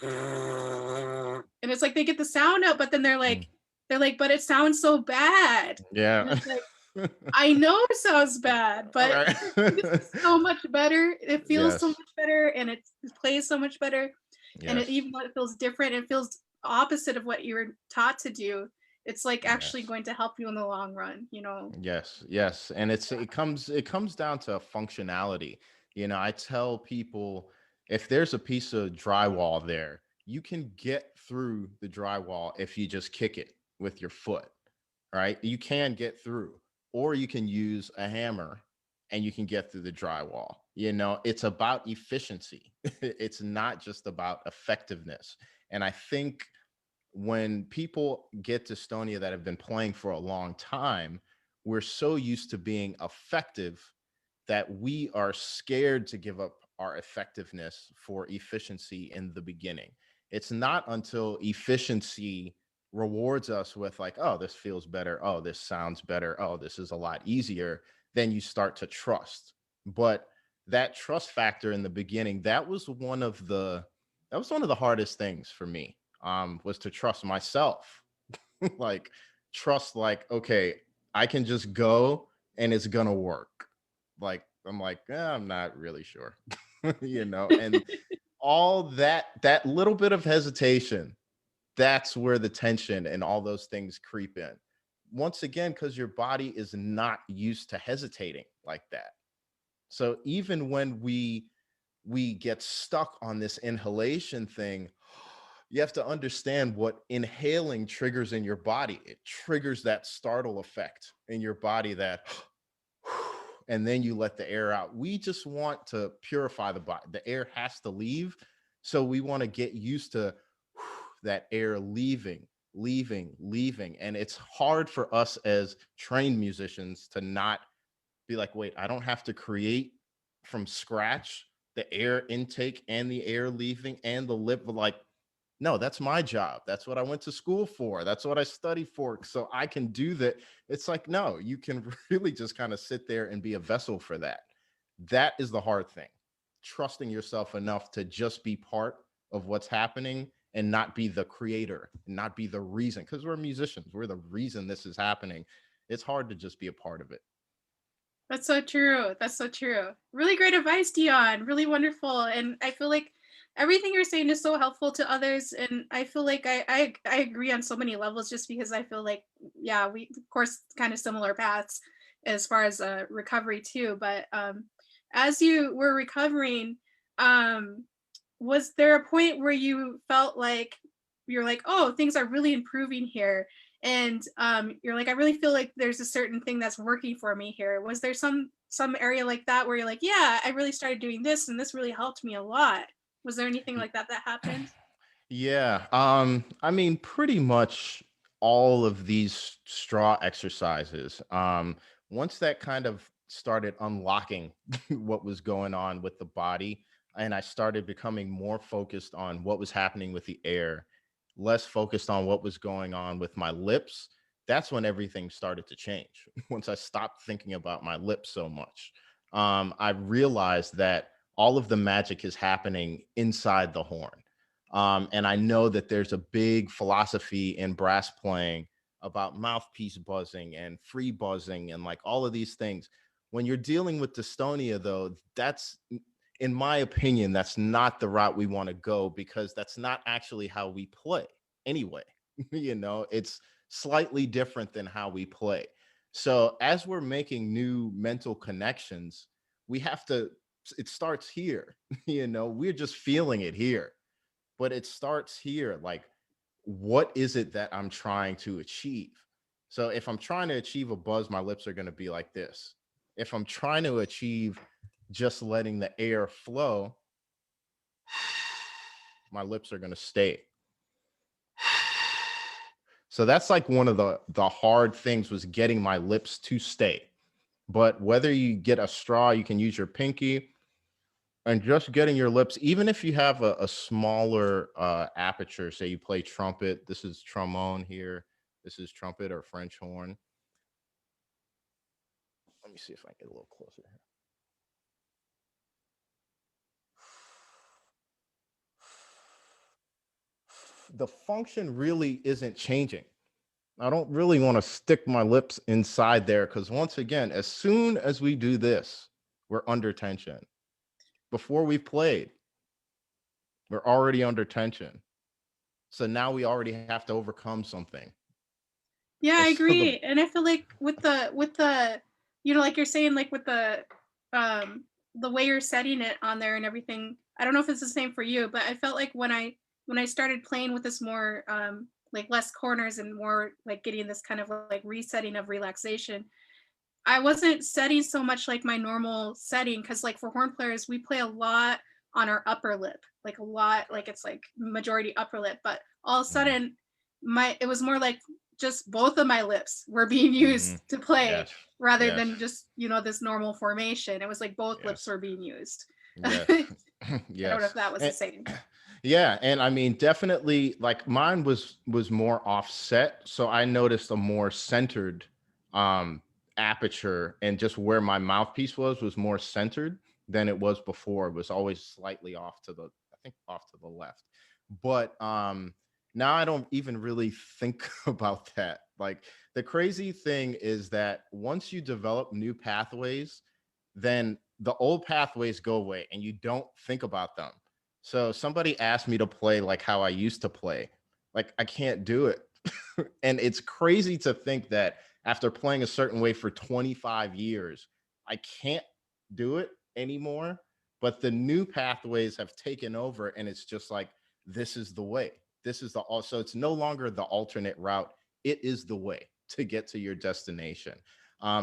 and it's like they get the sound out, but then Mm. they're like, but it sounds so bad. And Yeah. it's like, I know it sounds bad, All but right. this is so much better. It feels so Yes. much better and it plays so much better. And Yes. even though it feels different, it feels opposite of what you were taught to do. It's like actually Yes. going to help you in the long run. Yes, yes, and it comes down to functionality. I tell people if there's a piece of drywall there, you can get through the drywall if you just kick it with your foot, right? You can get through, or you can use a hammer and you can get through the drywall. It's about efficiency. It's not just about effectiveness. And I think when people get dystonia that have been playing for a long time, we're so used to being effective that we are scared to give up our effectiveness for efficiency in the beginning. It's not until efficiency rewards us with like, oh, this feels better. Oh, this sounds better. Oh, this is a lot easier. Then you start to trust. But that trust factor in the beginning, that was one of the hardest things for me, was to trust myself. Like trust, like, okay, I can just go and it's gonna work. Like I'm like, I'm not really sure. And all that little bit of hesitation, that's where the tension and all those things creep in. once again, because your body is not used to hesitating like that. So even when we get stuck on this inhalation thing, you have to understand what inhaling triggers in your body. It triggers that startle effect in your body, that and then you let the air out. We just want to purify the body. The air has to leave. So we want to get used to that air leaving, leaving. And it's hard for us as trained musicians to not be like, wait, I don't have to create from scratch the air intake and the air leaving and the lip. Like, no, that's my job. That's what I went to school for. That's what I studied for. So I can do that. It's like, no, you can really just kind of sit there and be a vessel for that. That is the hard thing. Trusting yourself enough to just be part of what's happening and not be the creator, not be the reason. Because we're musicians, we're the reason this is happening. It's hard to just be a part of it. That's so true. That's so true. Really great advice, Dion. Really wonderful. And I feel like everything you're saying is so helpful to others. And I feel like I agree on so many levels, just because I feel like, yeah, we, of course, kind of similar paths as far as recovery too. But as you were recovering, um, was there a point where you felt like you're like, oh, things are really improving here? And you're like, I really feel like there's a certain thing that's working for me here. Was there some area like that where you're like, yeah, I really started doing this and this really helped me a lot? Was there anything like that that happened? Yeah. I mean, pretty much all of these straw exercises. Once that kind of started unlocking what was going on with the body, and I started becoming more focused on what was happening with the air, less focused on what was going on with my lips, that's when everything started to change. Once I stopped thinking about my lips so much, I realized that all of the magic is happening inside the horn. And I know that there's a big philosophy in brass playing about mouthpiece buzzing and free buzzing and like all of these things. When you're dealing with dystonia, though, that's, in my opinion, that's not the route we want to go, because that's not actually how we play anyway. It's slightly different than how we play. So as we're making new mental connections, we have to, it starts here. We're just feeling it here, but it starts here. Like, what is it that I'm trying to achieve? So if I'm trying to achieve a buzz, my lips are going to be like this. If I'm trying to achieve just letting the air flow, my lips are going to stay. So that's like one of the hard things, was getting my lips to stay. But whether you get a straw, you can use your pinky, and just getting your lips, even if you have a smaller aperture, say you play trumpet, this is trombone here, this is trumpet or French horn. Let me see if I can get a little closer here. The function really isn't changing. I don't really want to stick my lips inside there, because once again, as soon as we do this, we're under tension. Before we played, we're already under tension. So now we already have to overcome something. Yeah, And I so the agree. And I feel like with the like you're saying, like with the way you're setting it on there and everything, I don't know if it's the same for you, but I felt like when I started playing with this more like less corners and more like getting this kind of like resetting of relaxation, I wasn't setting so much like my normal setting, because like for horn players, we play a lot on our upper lip, like a lot, like it's like majority upper lip. But all of a Mhm. sudden, it was more like just both of my lips were being Mhm. used to play Yes. rather Yes. than just this normal formation. It was like both lips Yes. were being used. Yes. I don't know if Yes. that was the And, same. yeah, and I mean, definitely, like mine was more offset, so I noticed a more centered um aperture, and just where my mouthpiece was more centered than it was before. It was always slightly off to the, I think, off to the left. But now I don't even really think about that. Like, the crazy thing is that once you develop new pathways, then the old pathways go away and you don't think about them. So somebody asked me to play like how I used to play. Like, I can't do it. And it's crazy to think that after playing a certain way for 25 years, I can't do it anymore. But the new pathways have taken over, and it's just like, this is the way. This is the also, it's no longer the alternate route. It is the way to get to your destination.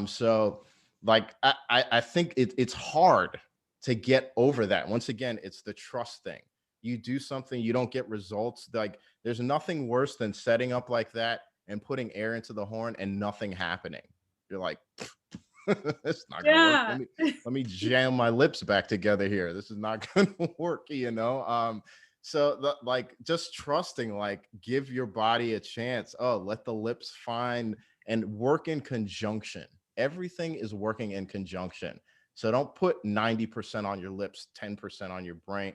So like I think it's hard to get over that. Once again, it's the trust thing. You do something, you don't get results. Like there's nothing worse than setting up like that and putting air into the horn and nothing happening. You're like, it's not gonna work. Yeah. Let me jam my lips back together here. This is not gonna work, you know. So like just trusting, like give your body a chance. Oh, let the lips find and work in conjunction. Everything is working in conjunction. So don't put 90% on your lips, 10% on your brain.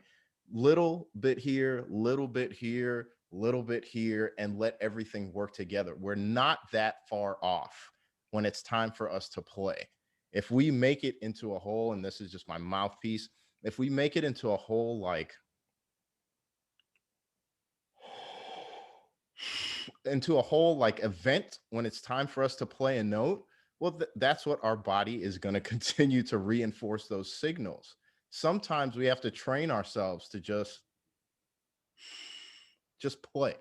Little bit here, little bit here, little bit here, and let everything work together. We're not that far off when it's time for us to play. If we make it into a whole, and this is just my mouthpiece, if we make it into a whole like into a whole like event when it's time for us to play a note, well, that's what our body is going to continue to reinforce those signals. Sometimes we have to train ourselves to just play,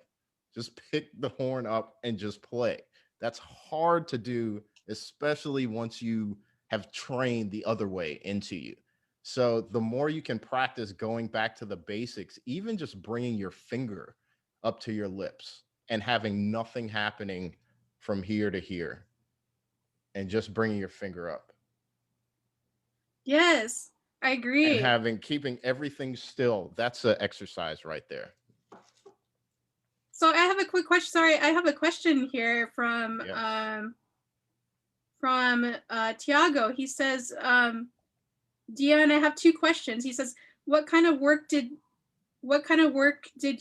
just pick the horn up and just play. That's hard to do, especially once you have trained the other way into you. So the more you can practice going back to the basics, even just bringing your finger up to your lips and having nothing happening from here to here and just bringing your finger up Yes, I and agree. having keeping everything still, that's an exercise right there. So I have a quick question. Sorry, I have a question here Yes. from Tiago. He says, Dion, I have two questions. He says, what kind of work did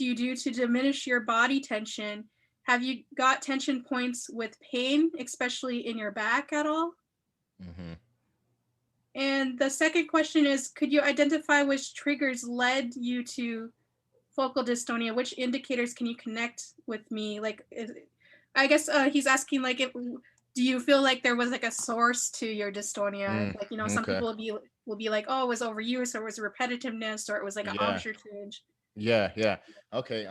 you do to diminish your body tension? Have you got tension points with pain, especially in your back at all? Hmm. And the second question is, could you identify which triggers led you to focal dystonia? Which indicators can you connect with me? Like, I guess he's asking, like, if do you feel like there was like a source to your dystonia? Like, some Okay. people will be like, oh, it was overuse, or it was repetitiveness, or it was like an Yeah. embouchure change. Yeah, yeah. Okay.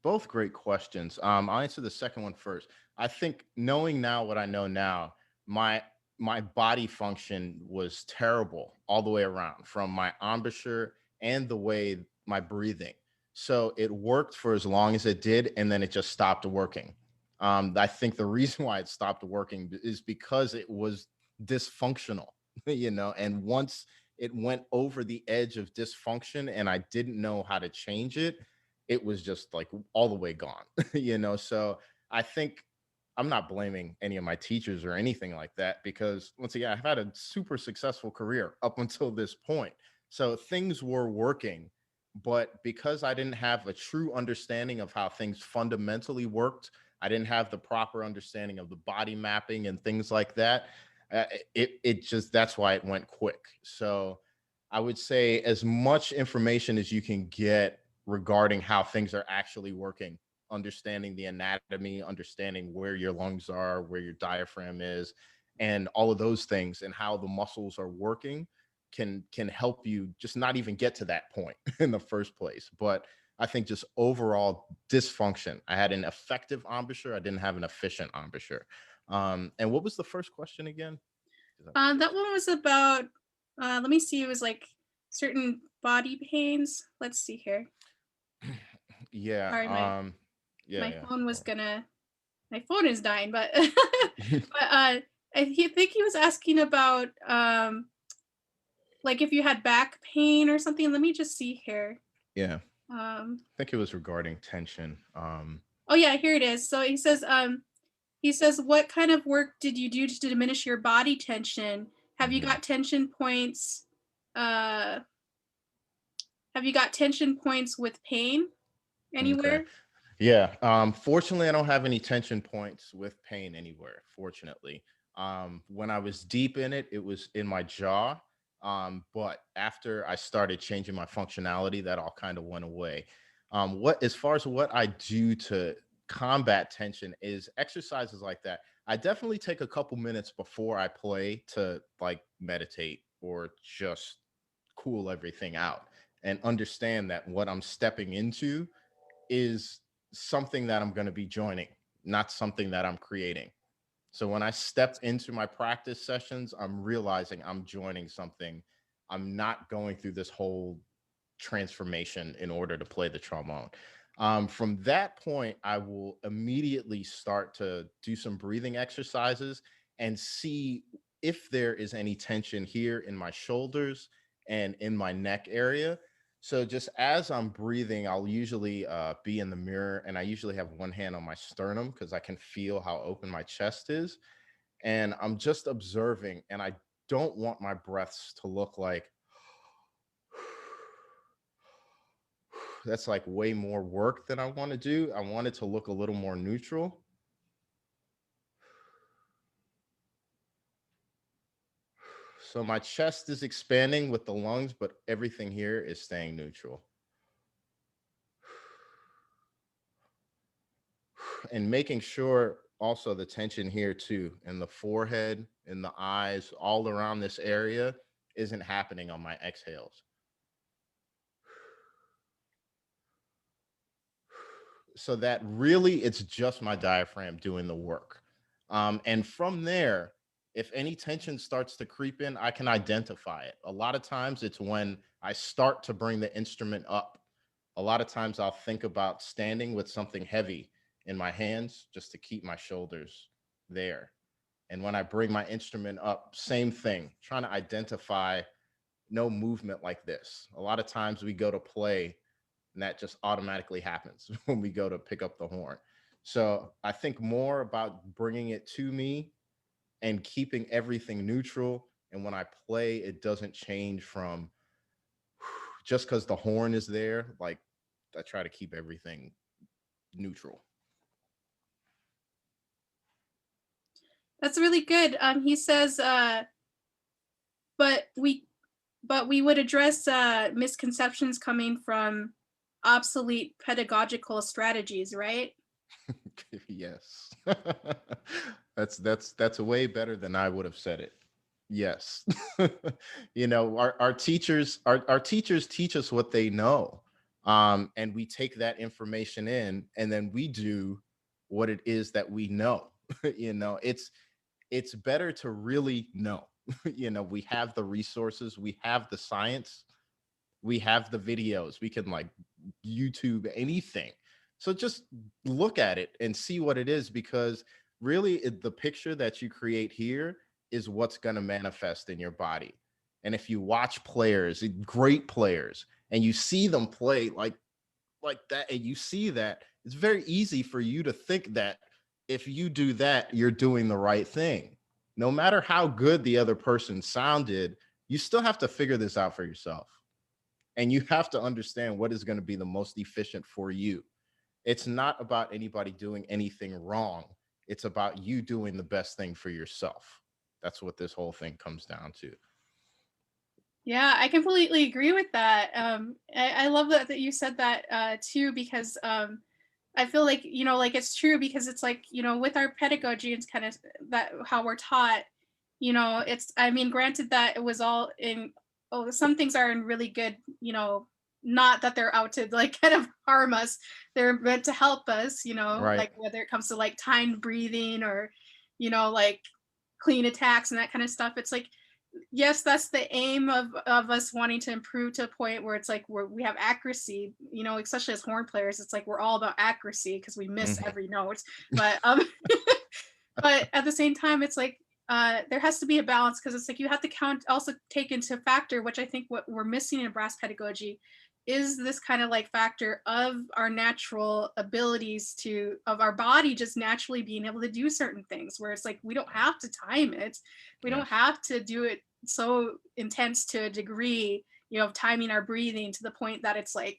Both great questions. I'll answer the second one first. I think knowing now what I know now, my my body function was terrible all the way around, from my embouchure and the way my breathing. So it worked for as long as it did, and then it just stopped working. I think the reason why it stopped working is because it was dysfunctional, and once it went over the edge of dysfunction and I didn't know how to change it, it was just like all the way gone, So I think I'm not blaming any of my teachers or anything like that, because once again, I've had a super successful career up until this point. So things were working, but because I didn't have a true understanding of how things fundamentally worked, I didn't have the proper understanding of the body mapping and things like that. It just, that's why it went quick. So I would say as much information as you can get regarding how things are actually working, understanding the anatomy, understanding where your lungs are, where your diaphragm is, and all of those things, and how the muscles are working can help you just not even get to that point in the first place. But I think just overall dysfunction. I had an effective embouchure. I didn't have an efficient embouchure. And what was the first question again? 'Cause I That forget. one was about, let me see, it was like certain body pains. Let's see here. Yeah. Sorry, Yeah. my Yeah. phone was gonna, my phone is dying, but Oh. but think he was asking about like if you had back pain or something. Let me just see here. Yeah. I Um, think it was regarding tension. oh yeah, here it is. So he says, what kind of work did you do to diminish your body tension? Have you Mhm. got tension points? Uh, have you got tension points with pain Okay. anywhere? Yeah. Fortunately, I don't have any tension points with pain anywhere. Fortunately, when I was deep in it, it was in my jaw. But after I started changing my functionality, that all kind of went away. What, as far as what I do to combat tension is exercises like that. I definitely take a couple minutes before I play to like meditate or just cool everything out and understand that what I'm stepping into is something that I'm going to be joining, not something that I'm creating. So when I step into my practice sessions, I'm realizing I'm joining something. I'm not going through this whole transformation in order to play the trombone. From that point, I will immediately start to do some breathing exercises and see if there is any tension here in my shoulders and in my neck area. So just as I'm breathing, I'll usually be in the mirror, and I usually have one hand on my sternum because I can feel how open my chest is. And I'm just observing, and I don't want my breaths to look like that's like way more work than I want to do. I want it to look a little more neutral. So my chest is expanding with the lungs, but everything here is staying neutral. And making sure also the tension here too, in the forehead, in the eyes, all around this area isn't happening on my exhales. So that really it's just my diaphragm doing the work. And from there, if any tension starts to creep in, I can identify it. A lot of times it's when I start to bring the instrument up. A lot of times I'll think about standing with something heavy in my hands just to keep my shoulders there. And when I bring my instrument up, same thing, trying to identify no movement like this. A lot of times we go to play and that just automatically happens when we go to pick up the horn. So I think more about bringing it to me and keeping everything neutral. And when I play, it doesn't change from just because the horn is there. Like I try to keep everything neutral. That's really good. He says, but we but we would address misconceptions coming from obsolete pedagogical strategies, right? Yes. That's way better than I would have said it. Yes. You know, our teachers teach us what they know. And we take that information in and then we do what it is that we know. You know, it's better to really know. You know, we have the resources, we have the science, we have the videos, we can like YouTube anything. So just look at it and see what it is, because really the picture that you create here is what's going to manifest in your body. And if you watch players, great players, and you see them play like that, and you see that, it's very easy for you to think that if you do that, you're doing the right thing. No matter how good the other person sounded, you still have to figure this out for yourself. And you have to understand what is going to be the most efficient for you. It's not about anybody doing anything wrong. It's about you doing the best thing for yourself. That's what this whole thing comes down to. Yeah, I completely agree with that. I love that you said that too, because I feel like, like it's true, because it's like, with our pedagogy, it's kind of that how we're taught, it's, I mean, granted that it was all in, oh, some things are in really good, not that they're out to like kind of harm us. They're meant to help us, Right. like whether it comes to like timed breathing or, like clean attacks and that kind of stuff. It's like, yes, that's the aim of us wanting to improve to a point where it's like we have accuracy, especially as horn players. It's like we're all about accuracy because we miss Hmm. every note. But but at the same time, it's like there has to be a balance, because it's like you have to also take into factor, which I think what we're missing in brass pedagogy is this kind of like factor of our natural abilities of our body just naturally being able to do certain things, where it's like we don't have to time it, we don't Yes. have to do it so intense to a degree, of timing our breathing to the point that it's like,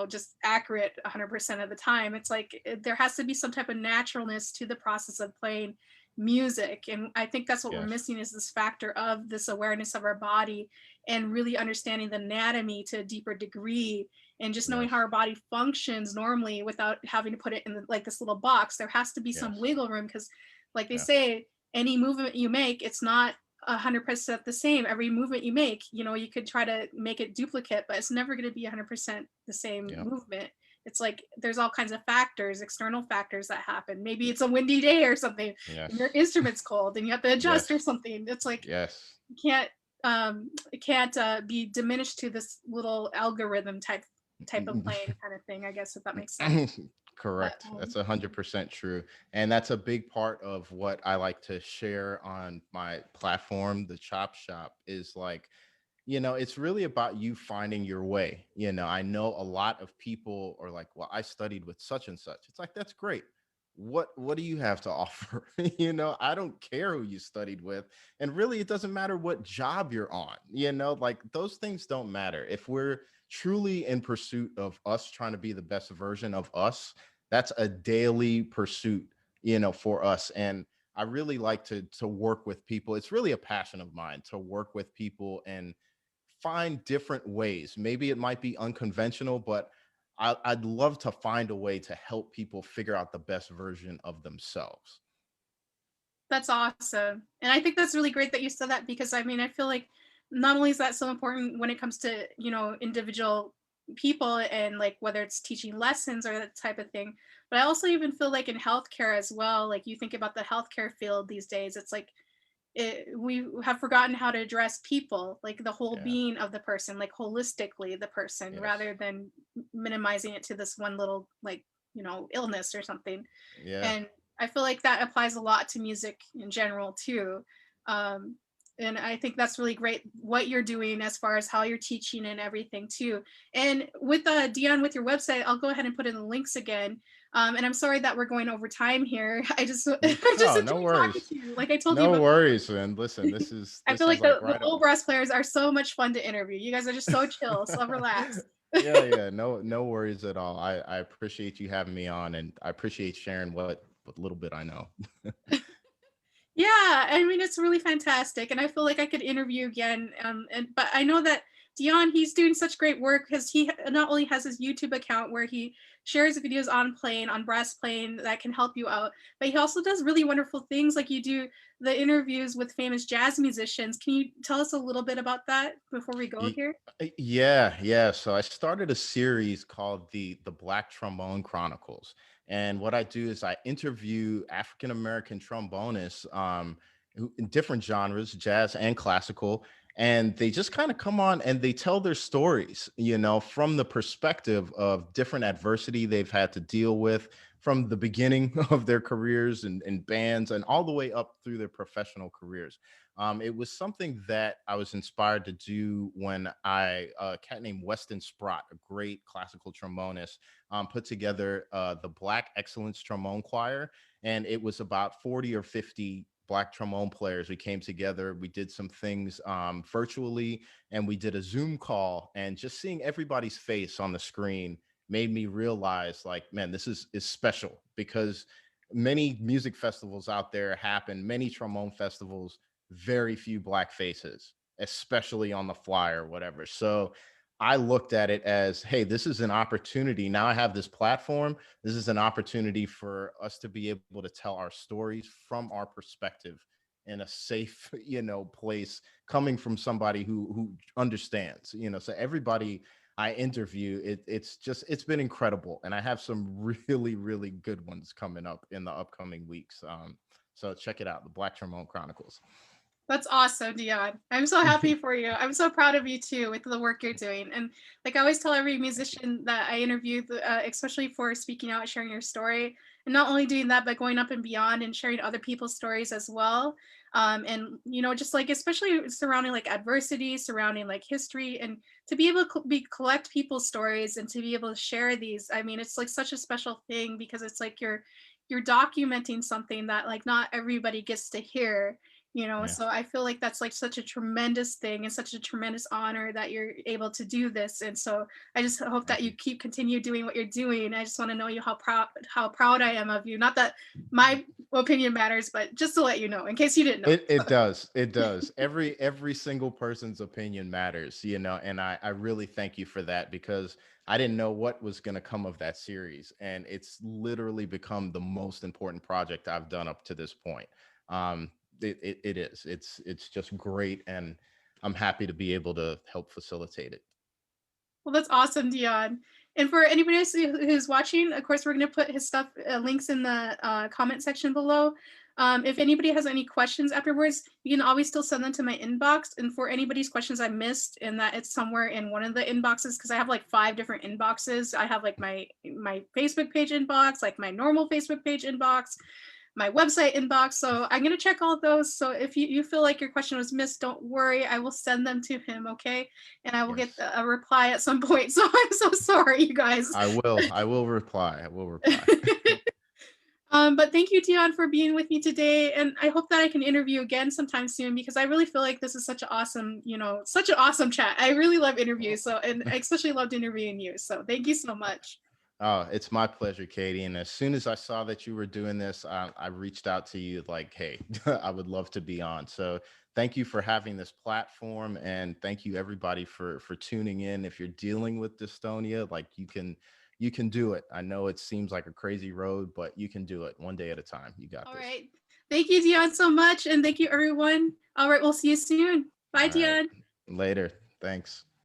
just accurate 100% of the time. It's like there has to be some type of naturalness to the process of playing, music. And I think that's what we're Yes. missing, is this factor of this awareness of our body and really understanding the anatomy to a deeper degree, and just knowing how Yes. our body functions normally without having to put it in like this little box. There has to be some Yes. wiggle room, because like they Yeah. say, any movement you make, it's not 100% the same. Every movement you make, you could try to make it duplicate, but it's never going to be 100% the same Yeah. movement. It's like there's all kinds of factors, external factors that happen. Maybe it's a windy day or something, and your Yes. instrument's cold and you have to adjust or Yes. something. It's like Yes. you can't it can't be diminished to this little algorithm type of playing kind of thing, I guess, if that makes sense. But Correct. That's 100% true. And that's a big part of what I like to share on my platform, the Chop Shop, is like, it's really about you finding your way. I know a lot of people are like, well, I studied with such and such. It's like, that's great. What do you have to offer? I don't care who you studied with. And really, it doesn't matter what job you're on. Like those things don't matter. If we're truly in pursuit of us trying to be the best version of us, that's a daily pursuit, for us. And I really like to work with people. It's really a passion of mine to work with people and find different ways. Maybe it might be unconventional, but I'd love to find a way to help people figure out the best version of themselves. that's awesome. And I think that's really great that you said that, because I mean, I feel like not only is that so important when it comes to, individual people, and like whether it's teaching lessons or that type of thing, but I also even feel like in healthcare as well. Like you think about the healthcare field these days, it's like we have forgotten how to address people, like the whole Yeah. being of the person, like holistically the person, Yes. rather than minimizing it to this one little, like, illness or something. Yeah. And I feel like that applies a lot to music in general too. um, and I think that's really great what you're doing as far as how you're teaching and everything too. And with Dion, with your website, I'll go ahead and put in the links again. And I'm sorry that we're going over time here. I just I just No, no enjoy talking worries. to you, like I told you No about. worries, man. Listen, this is I this feel is like like the right up. little brass players are so much fun to interview. You guys are just so chill, so relaxed. Yeah, yeah. No worries at all. I appreciate you having me on, and I appreciate sharing what little bit I know. Yeah, I mean, it's really fantastic, and I feel like I could interview again. And but I know that Dion, he's doing such great work, because not only has his YouTube account where he shares videos on brass playing that can help you out, but he also does really wonderful things, like you do the interviews with famous jazz musicians. Can you tell us a little bit about that before we go Ye- here? Yeah, yeah. So I started a series called the Black Trombone Chronicles, and what I do is I interview African American trombonists, in different genres, jazz and classical, and they just kind of come on and they tell their stories, from the perspective of different adversity they've had to deal with from the beginning of their careers and bands and all the way up through their professional careers. It was something that I was inspired to do when a cat named Weston Sprott, a great classical trombonist, put together the Black Excellence Trombone Choir. And it was about 40 or 50 Black trombone players. We came together, we did some things virtually, and we did a Zoom call. And just seeing everybody's face on the screen made me realize, like, man, this is special, because many music festivals out there happen, many trombone festivals, very few black faces, especially on the fly or whatever. So I looked at it as, hey, this is an opportunity. Now I have this platform. This is an opportunity for us to be able to tell our stories from our perspective in a safe, place, coming from somebody who understands, so everybody I interview, it's been incredible. And I have some really, really good ones coming up in the upcoming weeks. So check it out, the Black Trombone Chronicles. That's awesome, Dion. I'm so happy for you. I'm so proud of you too with the work you're doing. And like I always tell every Thank you. musician that I interview, especially for speaking out, sharing your story, and not only doing that, but going up and beyond and sharing other people's stories as well. And just like especially surrounding like adversity, surrounding like history, and to be able to collect people's stories and to be able to share these. I mean, it's like such a special thing, because it's like you're documenting something that like not everybody gets to hear. Yeah. So I feel like that's like such a tremendous thing and such a tremendous honor that you're able to do this. And so I just hope that Thank you you. continue doing what you're doing. I just want to know you how proud I am of you. Not that my opinion matters, but just to let you know in case you didn't know. It does. It does. Every single person's opinion matters, and I really thank you for that because I didn't know what was going to come of that series, and it's literally become the most important project I've done up to this point. Um, it is. It's just great, and I'm happy to be able to help facilitate it. Well, that's awesome, Dion. And for anybody else who's watching, of course, we're going to put his stuff links in the comment section below. If anybody has any questions afterwards, you can always still send them to my inbox. And for anybody's questions I missed, and that it's somewhere in one of the inboxes, because I have like 5 different inboxes. I have like my Facebook page inbox, like my normal Facebook page inbox, my website inbox. So I'm going to check all of those. So if you feel like your question was missed, don't worry. I will send them to him. Okay. And I will get Yes, a reply at some point. So I'm so sorry, you guys. I will. I will reply. I will reply. But thank you, Dion, for being with me today. And I hope that I can interview again sometime soon because I really feel like this is such an awesome chat. I really love interviews. So, and I especially loved interviewing you. So thank you so much. Oh, it's my pleasure, Katie. And as soon as I saw that you were doing this, I reached out to you like, hey, I would love to be on. So thank you for having this platform, and thank you everybody for tuning in. If you're dealing with dystonia, like you can do it. I know it seems like a crazy road, but you can do it one day at a time. You got All this. right. Thank you, Dion, so much. And thank you, everyone. All right. We'll see you soon. Bye, All right. Dion. Later. Thanks.